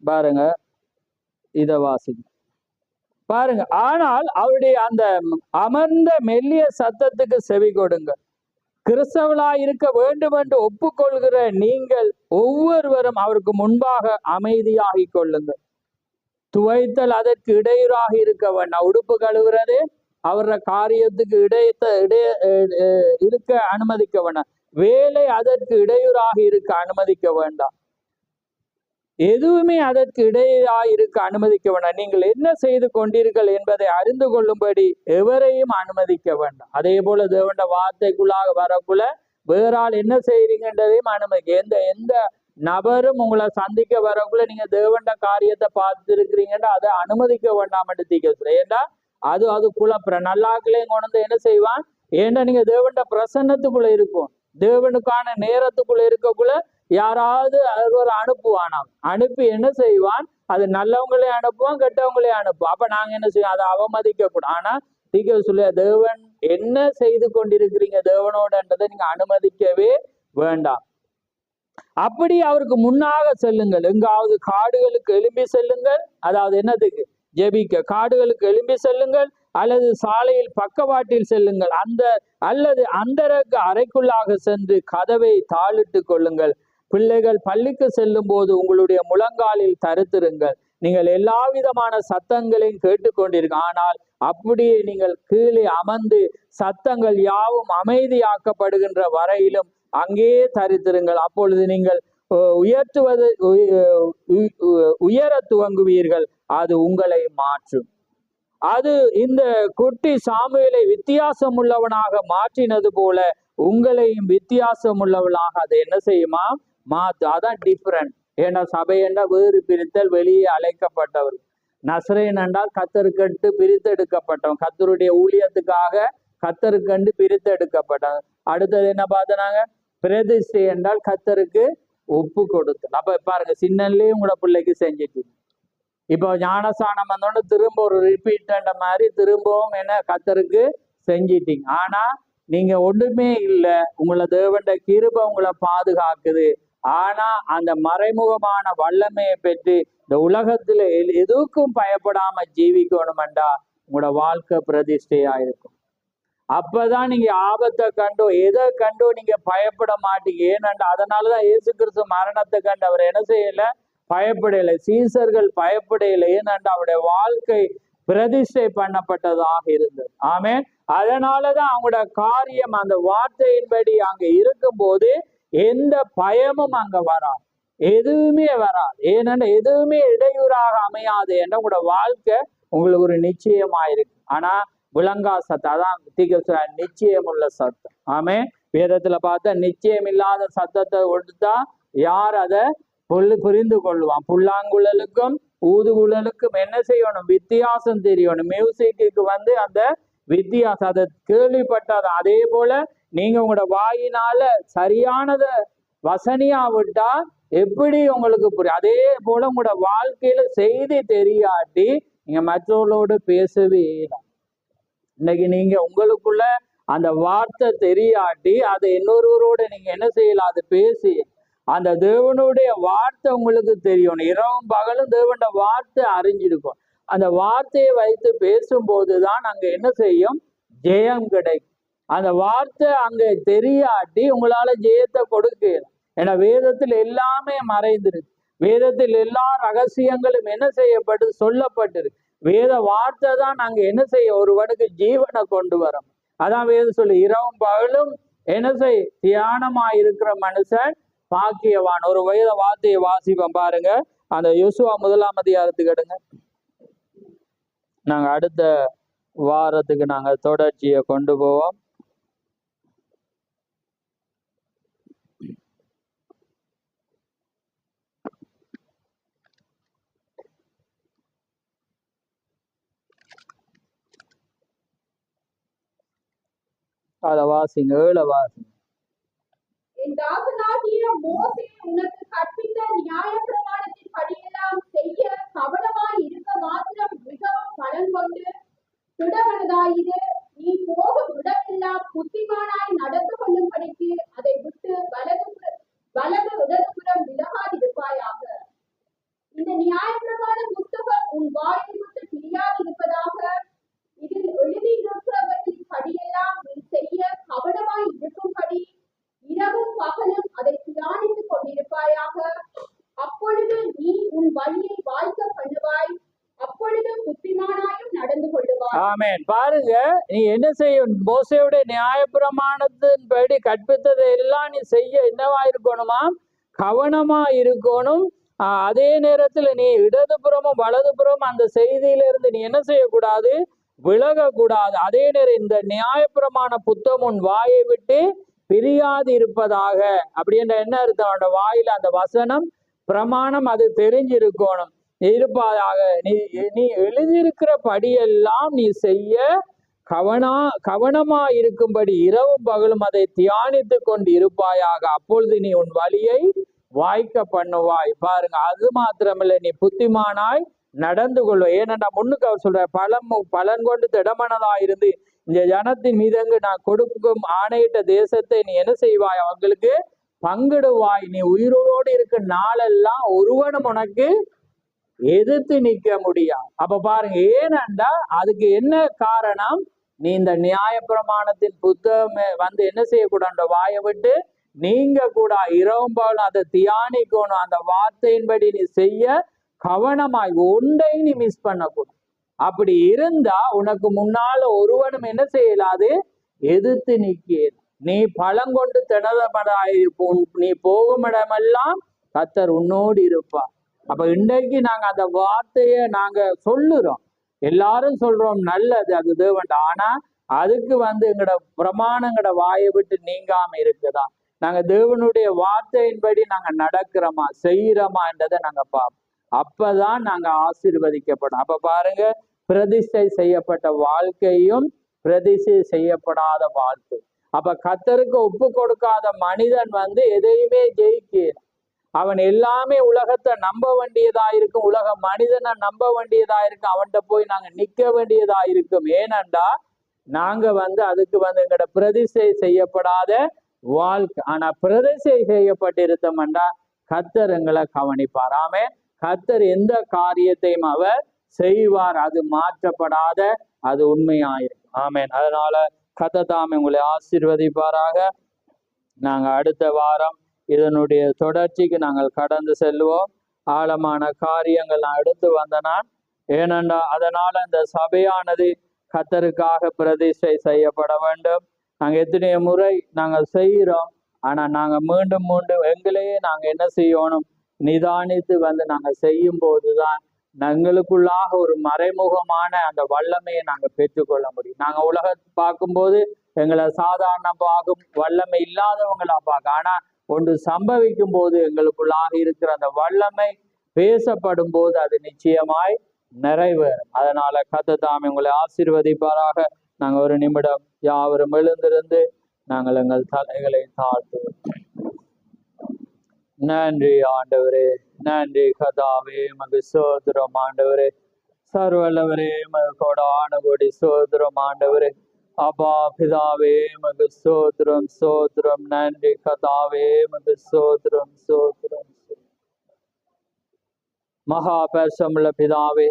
பாருங்க, இத வாசிங்க பாருங்க. ஆனால் அவருடைய அந்த அமர்ந்த மெல்லிய சத்தத்துக்கு செவி கொடுங்க. கிறிஸ்தவளாய் இருக்க வேண்டும் என்று ஒப்புக்கொள்கிற நீங்கள் ஒவ்வொருவரும் அவருக்கு முன்பாக அமைதியாகி கொள்ளுங்கள். துவைத்தல் அதற்கு இடையூறாக இருக்க வேண்டாம். உடுப்பு கழுவுறது அவர காரியத்துக்கு இருக்க அனுமதிக்க வேண்டாம். வேலை அதற்கு இடையூறாக இருக்க அனுமதிக்க வேண்டாம். எதுவுமே அதற்கு இடையூறாக இருக்க அனுமதிக்க வேண்டாம். நீங்கள் என்ன செய்து கொண்டீர்கள் என்பதை அறிந்து கொள்ளும்படி எவரையும் அனுமதிக்க வேண்டாம். அதே போல தேவண்ட வார்த்தைக்குள்ளாக வரக்குள்ள வேறால் என்ன செய்றீங்கன்றதையும் அனுமதிக்க. எந்த நபரும் உங்களை சந்திக்க வரக்குள்ள நீங்க தேவண்ட காரியத்தை பார்த்து இருக்கிறீங்கன்னா அதை அனுமதிக்க வேண்டாம் என்று தீக்க. ஏண்டா அது குழப்புற நல்லாக்களையும் கொண்டு என்ன செய்வான். ஏன்னா நீங்க தேவண்ட பிரசன்னத்துக்குள்ள இருக்கும், தேவனுக்கான நேரத்துக்குள்ள இருக்கக்குள்ள யாராவது ஒரு அனுப்புவானாம். அனுப்பி என்ன செய்வான், அது நல்லவங்களே அனுப்புவான், கெட்டவங்களே அனுப்புவான். அப்ப நாங்க என்ன செய்வோம், அதை அவமதிக்க கூடாது. ஆனா தீக்க சொல்ல, தேவன் என்ன செய்து கொண்டிருக்கிறீங்க தேவனோடன்றதை நீங்க அனுமதிக்கவே வேண்டாம். அப்படி அவருக்கு முன்னாக செல்லுங்கள். எங்காவது காடுகளுக்கு எழும்பி செல்லுங்கள், அதாவது என்னதுக்கு, ஜெபிக்க காடுகளுக்கு எழும்பி செல்லுங்கள், அல்லது சாலையில் பக்கவாட்டில் செல்லுங்கள், அல்லது அந்தரங்க அறைக்குள்ளாக சென்று கதவை தாளிட்டு கொள்ளுங்கள். பிள்ளைகள் பள்ளிக்கு செல்லும் போது உங்களுடைய முழங்காலில் தரித்திருங்கள். நீங்கள் எல்லா விதமான சத்தங்களையும் கேட்டுக்கொண்டிருக்க, ஆனால் அப்படியே நீங்கள் கீழே அமர்ந்து சத்தங்கள் யாவும் அமைதியாக்கப்படுகின்ற வரையிலும் அங்கே தரித்திருங்கள். அப்பொழுது நீங்கள் உயர துவங்குவீர்கள், அது உங்களை மாற்றும். அது இந்த குட்டி சாமுவேலை வித்தியாசம் உள்ளவனாக மாற்றினது போல உங்களையும் வித்தியாசம் உள்ளவளாக அதை என்ன செய்யுமா மாத்து. அதான் டிஃபரண்ட். ஏன்னா சபை என்றால் வேறு பிரித்தல், வெளியே அழைக்கப்பட்டவர். நசரேன் என்றால் கத்தருக்கண்டு பிரித்தெடுக்கப்பட்டவன், கத்தருடைய ஊழியத்துக்காக கத்தருக்கண்டு பிரித்தெடுக்கப்பட்டவன். அடுத்தது என்ன பார்த்தனாங்க? பிரதிஷ்டை என்றால் கத்தருக்கு ஒப்பு கொடுத்தல். அப்ப பாருங்க, சின்னன்லயும் உங்களோட பிள்ளைக்கு செஞ்சிட்டு, இப்போ ஞானஸ்தானம் வந்தோன்னு திரும்ப ஒரு ரிப்பீட்ன்ற மாதிரி திரும்பவும் என்ன கத்தருக்கு செஞ்சிட்டீங்க. ஆனா நீங்க ஒண்ணுமே இல்லை, உங்களை தேவண்ட கிருபை உங்களை பாதுகாக்குது. ஆனா அந்த மறைமுகமான வல்லமையை பெற்று இந்த உலகத்துல எதுக்கும் பயப்படாம ஜீவிக்கணுமெண்டா உங்களோட வாழ்க்கை பிரதிஷ்டையா இருக்கும். அப்பதான் நீங்க ஆபத்தை கண்டோ எதை கண்டோ நீங்க பயப்பட மாட்டீங்க. ஏனண்டா அதனாலதான் இயேசு கிறிஸ்து மரணத்தை கண்டு அவர் என்ன செய்யல, பயப்படையில. சீசர்கள் பயப்படையில. ஏனண்டா அவருடைய வாழ்க்கை பிரதிஷ்டை பண்ணப்பட்டதாக இருந்தது. ஆமென். அதனாலதான் அவங்களோட காரியம் அந்த வார்த்தையின்படி அங்க இருக்கும் போது எந்த பயமும் அங்க வராது, எதுவுமே வராது. ஏனென்றா எதுவுமே இடையூறாக அமையாது என்ற உங்களோட வாழ்க்கை உங்களுக்கு ஒரு நிச்சயமாயிருக்கு. ஆனா விளங்கா சத்தம், அதான் நிச்சயம் உள்ள சத்தம். ஆமே. வேதத்துல பார்த்தா நிச்சயம் இல்லாத சத்தத்தை கொடுத்தா யார் அதை புரிந்து கொள்வான்? புல்லாங்குழலுக்கும் ஊதுகுழலுக்கும் என்ன செய்யணும்? வித்தியாசம் தெரியணும். மியூசிக்கு அந்த வித்தியாசம் அதை கேள்விப்பட்டாத. அதே போல நீங்க உங்களோட வாயினால சரியானத வசனியா விட்டா எப்படி உங்களுக்கு புரியும்? அதே போல உங்களோட வாழ்க்கையில செய்தி தெரியாட்டி நீங்க மற்றவர்களோடு பேசவே இல்லை. இன்னைக்கு நீங்க உங்களுக்குள்ள அந்த வார்த்தை தெரியாட்டி அதை இன்னொருவரோட நீங்க என்ன செய்யலாம்? அது பேசி அந்த தேவனுடைய வார்த்தை உங்களுக்கு தெரியணும். இரவும் பகலும் தேவனோட வார்த்தை அறிஞ்சிருக்கும். அந்த வார்த்தையை வைத்து பேசும்போதுதான் அங்க என்ன செய்யும்? ஜெயம் கிடைக்கும். அந்த வார்த்தை அங்க தெரியாட்டி உங்களால ஜெயத்தை கொடுக்கலாம். ஏன்னா வேதத்தில் எல்லாமே மறைந்திருக்கு. வேதத்தில் எல்லா ரகசியங்களும் என்ன செய்யப்பட்டு சொல்லப்பட்டிருக்கு. வேத வார்த்தை தான் நாங்க என்ன செய்ய ஒருவனுக்கு ஜீவனை கொண்டு வரோம். அதான் வேதம் சொல்லி இரவும் பகலும் என்ன செய்ய தியானமா இருக்கிற மனுஷன் பாக்கியவான். ஒரு வேத வார்த்தையை வாசிப்போம் பாருங்க. அந்த யோசுவா 1ஆம் அதிகாரத்துக்கு எடுங்க. நாங்க அடுத்த வாரத்துக்கு நாங்க தொடர்ச்சியை கொண்டு போவோம். அத வாசிங்க, 7 வாசிங்க. என் தாசனாகிய மோசே உனக்கு கற்பித்த நியாயப்பிரமாணத்தின் படியெல்லாம் செய்ய கவனமாய் இருக்க மாத்திரம் மிகவும் பலன் கொண்டு திடமனதாயிரு. நீ போகும் இடமெல்லாம் புத்திமானாய் நடந்து கொள்ளும்படிக்கு அதை விட்டு வலது இடதுபுறம் விலகாதிருப்பாயாக. இந்த நியாயப்பிரமாண புத்தகம் உன் வாயில் விட்டு பிரியாதிருப்பதாக. இதில் எழுதியிருக்கிறவற்றின் படியெல்லாம் நீ செய்ய கவனமாய் இருக்கும்படி இரவும் பகலும் அதை தியானித்துக் கொண்டிருப்பாயாக. அப்பொழுது நீ உன் வழியை வாய்க்க பண்ணுவாய், அப்பொழுது புத்திமானாயும் நடந்து கொள்ளுவாய். ஆமென். பாருங்க, நீ என்ன செய்யும்? மோசேயுடைய நியாயப்பிரமாணத்தின்படி கற்பித்ததை எல்லாம் நீ செய்ய என்னவா இருக்கணுமா? கவனமா இருக்கணும். அதே நேரத்துல நீ இடதுபுறமும் வலதுபுறமும் அந்த செய்தியிலிருந்து நீ என்ன செய்யக்கூடாது? விலகக்கூடாது. அதே நேரம் இந்த நியாயப்பிரமாண புத்தகம் உன் வாயை விட்டு பிரியாது இருப்பதாக. அப்படின்ற என்ன அர்த்தம்? அந்த வாயில அந்த வசனம் பிரமாணம் அது தெரிஞ்சிருக்கணும், இருப்பதாக. நீ எழுதியிருக்கிற படியெல்லாம் நீ செய்ய கவனமா இருக்கும்படி இரவும் பகலும் அதை தியானித்து கொண்டு இருப்பாயாக. அப்பொழுது நீ உன் வழியை வாய்க்க பண்ணுவாய். பாருங்க, அது மாத்திரமில்லை, நீ புத்திமானாய் நடந்து கொள்வ. ஏனென்றா முன்னுக்கு அவர் சொல்ற பலன் கொண்டு திடமனதா இருந்து இந்த ஜனத்தின் மீதங்கு நான் கொடுக்கும் ஆணையிட்ட தேசத்தை நீ என்ன செய்வாய்? அவங்களுக்கு பங்கிடுவாய். நீ உயிரோடு இருக்க நாளெல்லாம் ஒருவனும் உனக்கு எதிர்த்து நிற்க முடியாது. அப்ப பாருங்க, ஏனென்றா அதுக்கு என்ன காரணம்? நீ இந்த நியாயப்பிரமாணத்தின் புத்தகம் என்ன செய்யக்கூடாது? வாயை விட்டு நீங்க கூட இரவும் பகலும் அதை தியானிக்கணும். அந்த வார்த்தையின்படி நீ செய்ய கவனமாய் ஒன்றை நீ மிஸ் பண்ணக்கூடாது. அப்படி இருந்தா உனக்கு முன்னால ஒருவனும் என்ன செய்யலாது? எதிர்த்து நிற்க. நீ பழங்கொண்டு திடமனதாயிருப்போம். நீ போகும் இடமெல்லாம் கர்த்தர் உன்னோடு இருப்பார். அப்ப இன்றைக்கு நாங்க அந்த வார்த்தையை நாங்க சொல்லுறோம், எல்லாரும் சொல்றோம் நல்லது அது தேவன். ஆனா அதுக்கு எங்கட பிரமாணங்கட வாயை விட்டு நீங்காம இருக்குதா? நாங்க தேவனுடைய வார்த்தையின்படி நாங்க நடக்கிறோமா செய்யறோமா என்றதை நாங்க பார்ப்போம். அப்பதான் நாங்க ஆசீர்வதிக்கப்படும். அப்ப பாருங்க, பிரதிஷ்டை செய்யப்பட்ட வாழ்க்கையும் பிரதிஷ்டை செய்யப்படாத வாழ்க்கை. அப்ப கர்த்தருக்கு ஒப்பு கொடுக்காத மனிதன் எதையுமே ஜெயிக்க, அவன் எல்லாமே உலகத்தை நம்ப வேண்டியதா இருக்கும், உலக மனிதனை நம்ப வேண்டியதா இருக்கும், அவன்கிட்ட போய் நாங்க நிக்க வேண்டியதா இருக்கும். ஏனென்றா நாங்க அதுக்கு எங்கட பிரதிஷ்டை செய்யப்படாத வாழ்க்கை. ஆனா பிரதிஷ்டை செய்யப்பட்டிருந்தோம்டா கர்த்தர் எங்களை கவனிப்பார். ஆமே, கர்த்தர் எந்த காரியத்தையும் அவர் செய்வார், அது மாற்றப்படாத, அது உண்மையாயிருக்கும். ஆமேன். அதனால கர்த்தர் தாமே உங்களை ஆசீர்வதிப்பாராக. நாங்க அடுத்த வாரம் இதனுடைய தொடர்ச்சிக்கு நாங்கள் கடந்து செல்வோம். ஆழமான காரியங்கள் நான் எடுத்து வந்தனான். ஏனென்றா அதனால இந்த சபையானது கர்த்தருக்காக பிரதிஷ்டை செய்யப்பட வேண்டும். நாங்க எத்தனையோ முறை நாங்கள் செய்கிறோம், ஆனா நாங்க மீண்டும் மீண்டும் எங்களையே நாங்க என்ன செய்யணும், நிதானித்து நாங்க செய்யும் போதுதான் எங்களுக்குள்ளாக ஒரு மறைமுகமான அந்த வல்லமையை நாங்க பெற்றுக்கொள்ள முடியும். நாங்க உலகத்தை பார்க்கும்போது எங்களை சாதாரண பார்க்கும், வல்லமை இல்லாதவங்களா பார்க்க. ஆனா ஒன்று சம்பவிக்கும் போது எங்களுக்குள்ளாக இருக்கிற அந்த வல்லமை பேசப்படும் போது அது நிச்சயமாய் நிறைவேறும். அதனால கர்த்தர் தாமே உங்களை ஆசீர்வதிப்பாராக. நாங்க ஒரு நிமிடம் யாவரும் எழுந்திருந்து நாங்கள் எங்கள் தலைகளை தாழ்த்துவோம். நன்றி ஆண்டவரே, நன்றி கர்த்தாவே, மகு சோதரம் ஆண்டவரே, சர்வல்லவரே, மகு கோடான கோடி சோதரம் ஆண்டவரே. அப்பா பிதாவே, மகு சோதரம் சோதரம். நன்றி கர்த்தாவே, மகு சோதரம் சோதரம். மகா பரிசுத்தமுள்ள பிதாவே,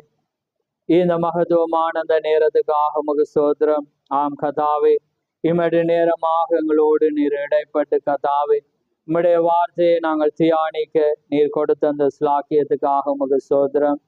இந்த மகத்துவமான அந்த நேரத்துக்காக மகு சோதரம். ஆம் கர்த்தாவே, இம்மடி நேரமாக எங்களோடு நீர் இடைப்பட்டு கர்த்தாவே உம்முடைய வார்த்தையை நாங்கள் தியானிக்க நீர் கொடுத்த அந்த ஸ்லாக்கியத்துக்காக மகு சோதரம்.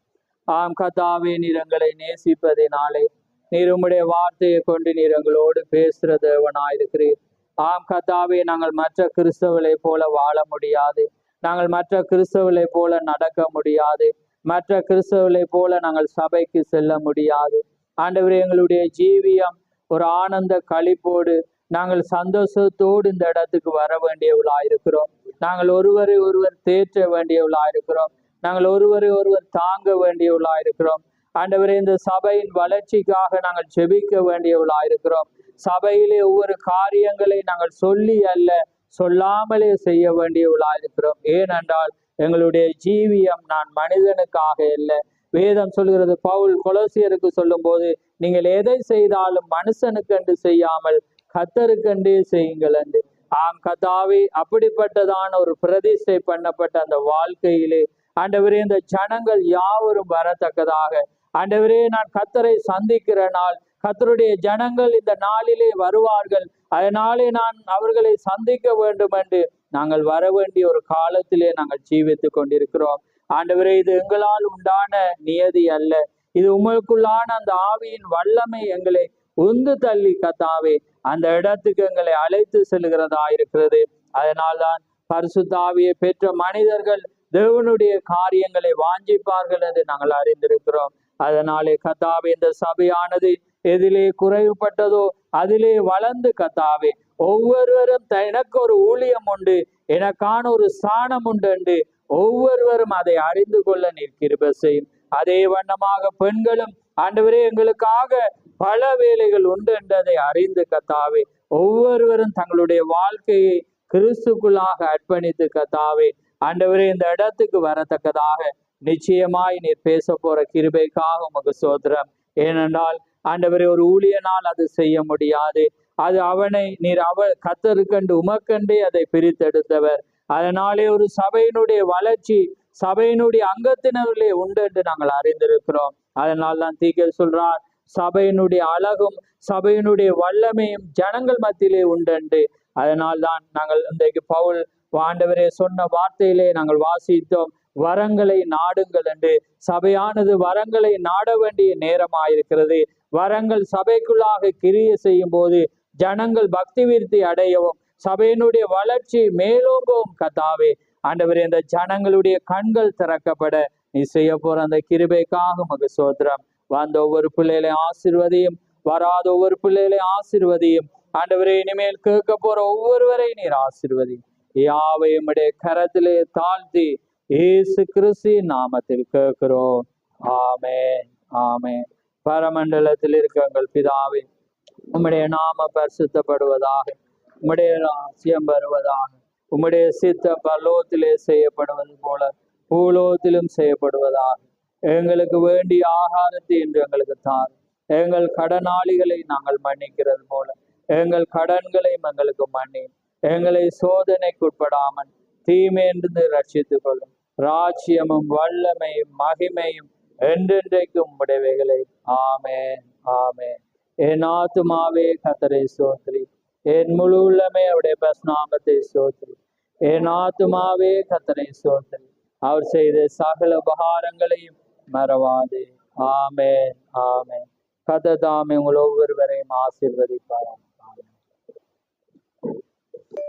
ஆம் கர்த்தாவே, நீர் எங்களை நேசிப்பதினாலே நீர் உம்முடைய வார்த்தையை கொண்டு நீர் எங்களோடு பேசுற தேவனாயிருக்கிறீர். ஆம் கர்த்தாவே, நாங்கள் மற்ற கிறிஸ்தவர்களை போல வாழ முடியாது, நாங்கள் மற்ற கிறிஸ்தவர்களை போல நடக்க முடியாது, மற்ற கிறிஸ்தவர்களை போல நாங்கள் சபைக்கு செல்ல முடியாது. ஆண்டவரே, எங்களுடைய ஜீவியம் ஒரு ஆனந்த களிப்போடு நாங்கள் சந்தோஷத்தோடு இந்த இடத்துக்கு வர வேண்டியவளாயிருக்கிறோம். நாங்கள் ஒருவரை ஒருவர் தேற்ற வேண்டியவளாயிருக்கிறோம். நாங்கள் ஒருவரை ஒருவர் தாங்க வேண்டியவளாயிருக்கிறோம். ஆண்டவரே, இந்த சபையின் வளர்ச்சிக்காக நாங்கள் ஜெபிக்க வேண்டியவளாயிருக்கிறோம். சபையிலே ஒவ்வொரு காரியங்களை நாங்கள் சொல்லி அல்ல சொல்லாமலே செய்ய வேண்டியவளாயிருக்கிறோம். ஏனென்றால் எங்களுடைய ஜீவியம் நான் மனிதனுக்காக இல்லை. வேதம் சொல்கிறது, பவுல் கொலோசியருக்கு சொல்லும் போது, நீங்கள் எதை செய்தாலும் மனுஷனுக்கென்று செய்யாமல் கர்த்தருக்கென்றே செய்யுங்கள் என்று. ஆம் கர்த்தாவே, அப்படிப்பட்டதான ஒரு பிரதிஷ்டை பண்ணப்பட்ட அந்த வாழ்க்கையிலே ஆண்டவரே, இந்த ஜனங்கள் யாவரும் வரத்தக்கதாக ஆண்டவரே, நான் கர்த்தரை சந்திக்கிற நாள், கர்த்தருடைய ஜனங்கள் இந்த நாளிலே வருவார்கள், அதனாலே நான் அவர்களை சந்திக்க வேண்டும் என்று நாங்கள் வர வேண்டிய ஒரு காலத்திலே நாங்கள் ஜீவித்து கொண்டிருக்கிறோம். ஆண்டவரே, இது எங்களால் உண்டான நியதி அல்ல, இது உங்களுக்குள்ளான அந்த ஆவியின் வல்லமை எங்களை உந்து தள்ளி கர்த்தாவே அந்த இடத்துக்கு எங்களை அழைத்து செல்கிறதா இருக்கிறது. அதனால்தான் பரிசுத்த ஆவியை பெற்ற மனிதர்கள் தேவனுடைய காரியங்களை வாஞ்சிப்பார்கள் என்று நாங்கள் அறிந்திருக்கிறோம். அதனாலே கர்த்தாவே, இந்த சபையானது எதிலே குறைவுபட்டதோ அதிலே வளர்ந்து கர்த்தாவே ஒவ்வொருவரும் எனக்கு ஒரு ஊழியம் உண்டு, எனக்கான ஒரு ஸ்தானம் உண்டு என்று ஒவ்வொருவரும் அதை அறிந்து கொள்ள நீர் கிருபை செய்யும். அதே வண்ணமாக பெண்களும் ஆண்டவரே, எங்களுக்காக பல வேலைகள் உண்டு என்றதை அறிந்து கர்த்தாவே ஒவ்வொருவரும் தங்களுடைய வாழ்க்கையை கிறிஸ்துக்குள்ளாக அர்ப்பணித்து கர்த்தாவே ஆண்டவரே இந்த இடத்துக்கு வரத்தக்கதாக நிச்சயமாய் நீர் பேச போற கிருபைக்காக உமக்கு ஸ்தோத்திரம். ஏனென்றால் ஆண்டவரே, ஒரு ஊழியனால் அது செய்ய முடியாது, அது அவனை நீர் கர்த்தருக்கண்டு உமக்கண்டே அதை பிரித்தெடுத்தவர். அதனாலே ஒரு சபையினுடைய வளர்ச்சி சபையினுடைய அங்கத்தினர்களே உண்டு என்று நாங்கள் அறிந்திருக்கிறோம். அதனால் தான் தீர்க்க சொல்றார், சபையினுடைய அழகும் சபையினுடைய வல்லமையும் ஜனங்கள் மத்தியிலே உண்டு. அதனால் தான் நாங்கள் இன்றைக்கு பவுல் ஆண்டவரே சொன்ன வார்த்தையிலே நாங்கள் வாசித்தோம், வரங்களை நாடுங்கள் என்று. சபையானது வரங்களை நாட வேண்டிய நேரமாயிருக்கிறது. வரங்கள் சபைக்குள்ளாக கிரியை செய்யும் போது ஜனங்கள் பக்தி விருத்தி அடையவும் சபையினுடைய வளர்ச்சி மேலோங்கவும் கர்த்தாவே ஆண்டவரே, இந்த ஜனங்களுடைய கண்கள் திறக்கப்பட நீ செய்ய போற அந்த கிருபைக்காக உமக்கு ஸ்தோத்திரம். வந்த ஒவ்வொரு பிள்ளைகளை ஆசீர்வதியும், வராத ஒவ்வொரு பிள்ளைகளை ஆசீர்வதியும். ஆண்டவரே, இனிமேல் கேட்க போற ஒவ்வொருவரை நீர் ஆசீர்வதியும். யாவையும் உம்முடைய கரத்திலே தாழ்த்தி இயேசு கிறிஸ்துவின் நாமத்தில் கேட்கிறோம். ஆமென், ஆமென். பரமண்டலத்தில் இருக்க எங்கள் பிதாவே, உம்முடைய நாம பரிசுத்தப்படுவதாக, உம்முடைய ராஜ்யம் வருவதாக, உம்முடைய சித்தம் பரலோகத்திலே செய்யப்படுவது போல பூலோகத்திலும் செய்யப்படுவதாக. எங்களுக்கு வேண்டிய ஆகாரத்தை இன்று எங்களுக்கு தாரும். எங்கள் கடனாளிகளை நாங்கள் மன்னிக்கிறது போல எங்கள் கடன்களையும் எங்களுக்கு மன்னி. எங்களை சோதனைக்குட்படாமல் தீமையிலிருந்து ரட்சித்துக் கொள்ளும். ராஜ்யமும் வல்லமையும் மகிமையும் என்றென்றைக்கும் உடையவைகளை. ஆமென், ஆமென். என் ஆத்துமாவே கர்த்தரை ஸ்தோத்திரி, என் முழு உள்ளமே அவருடைய பரிசுநாமத்தை ஸ்தோத்திரி. என் ஆத்துமாவே கர்த்தரை ஸ்தோத்திரி, அவர் செய்த சகல உபகாரங்களையும் மறவாதே. ஆமென், ஆமென். கர்த்தர் தாமே உங்கள் ஒவ்வொருவரையும் ஆசீர்வதிப்பார்.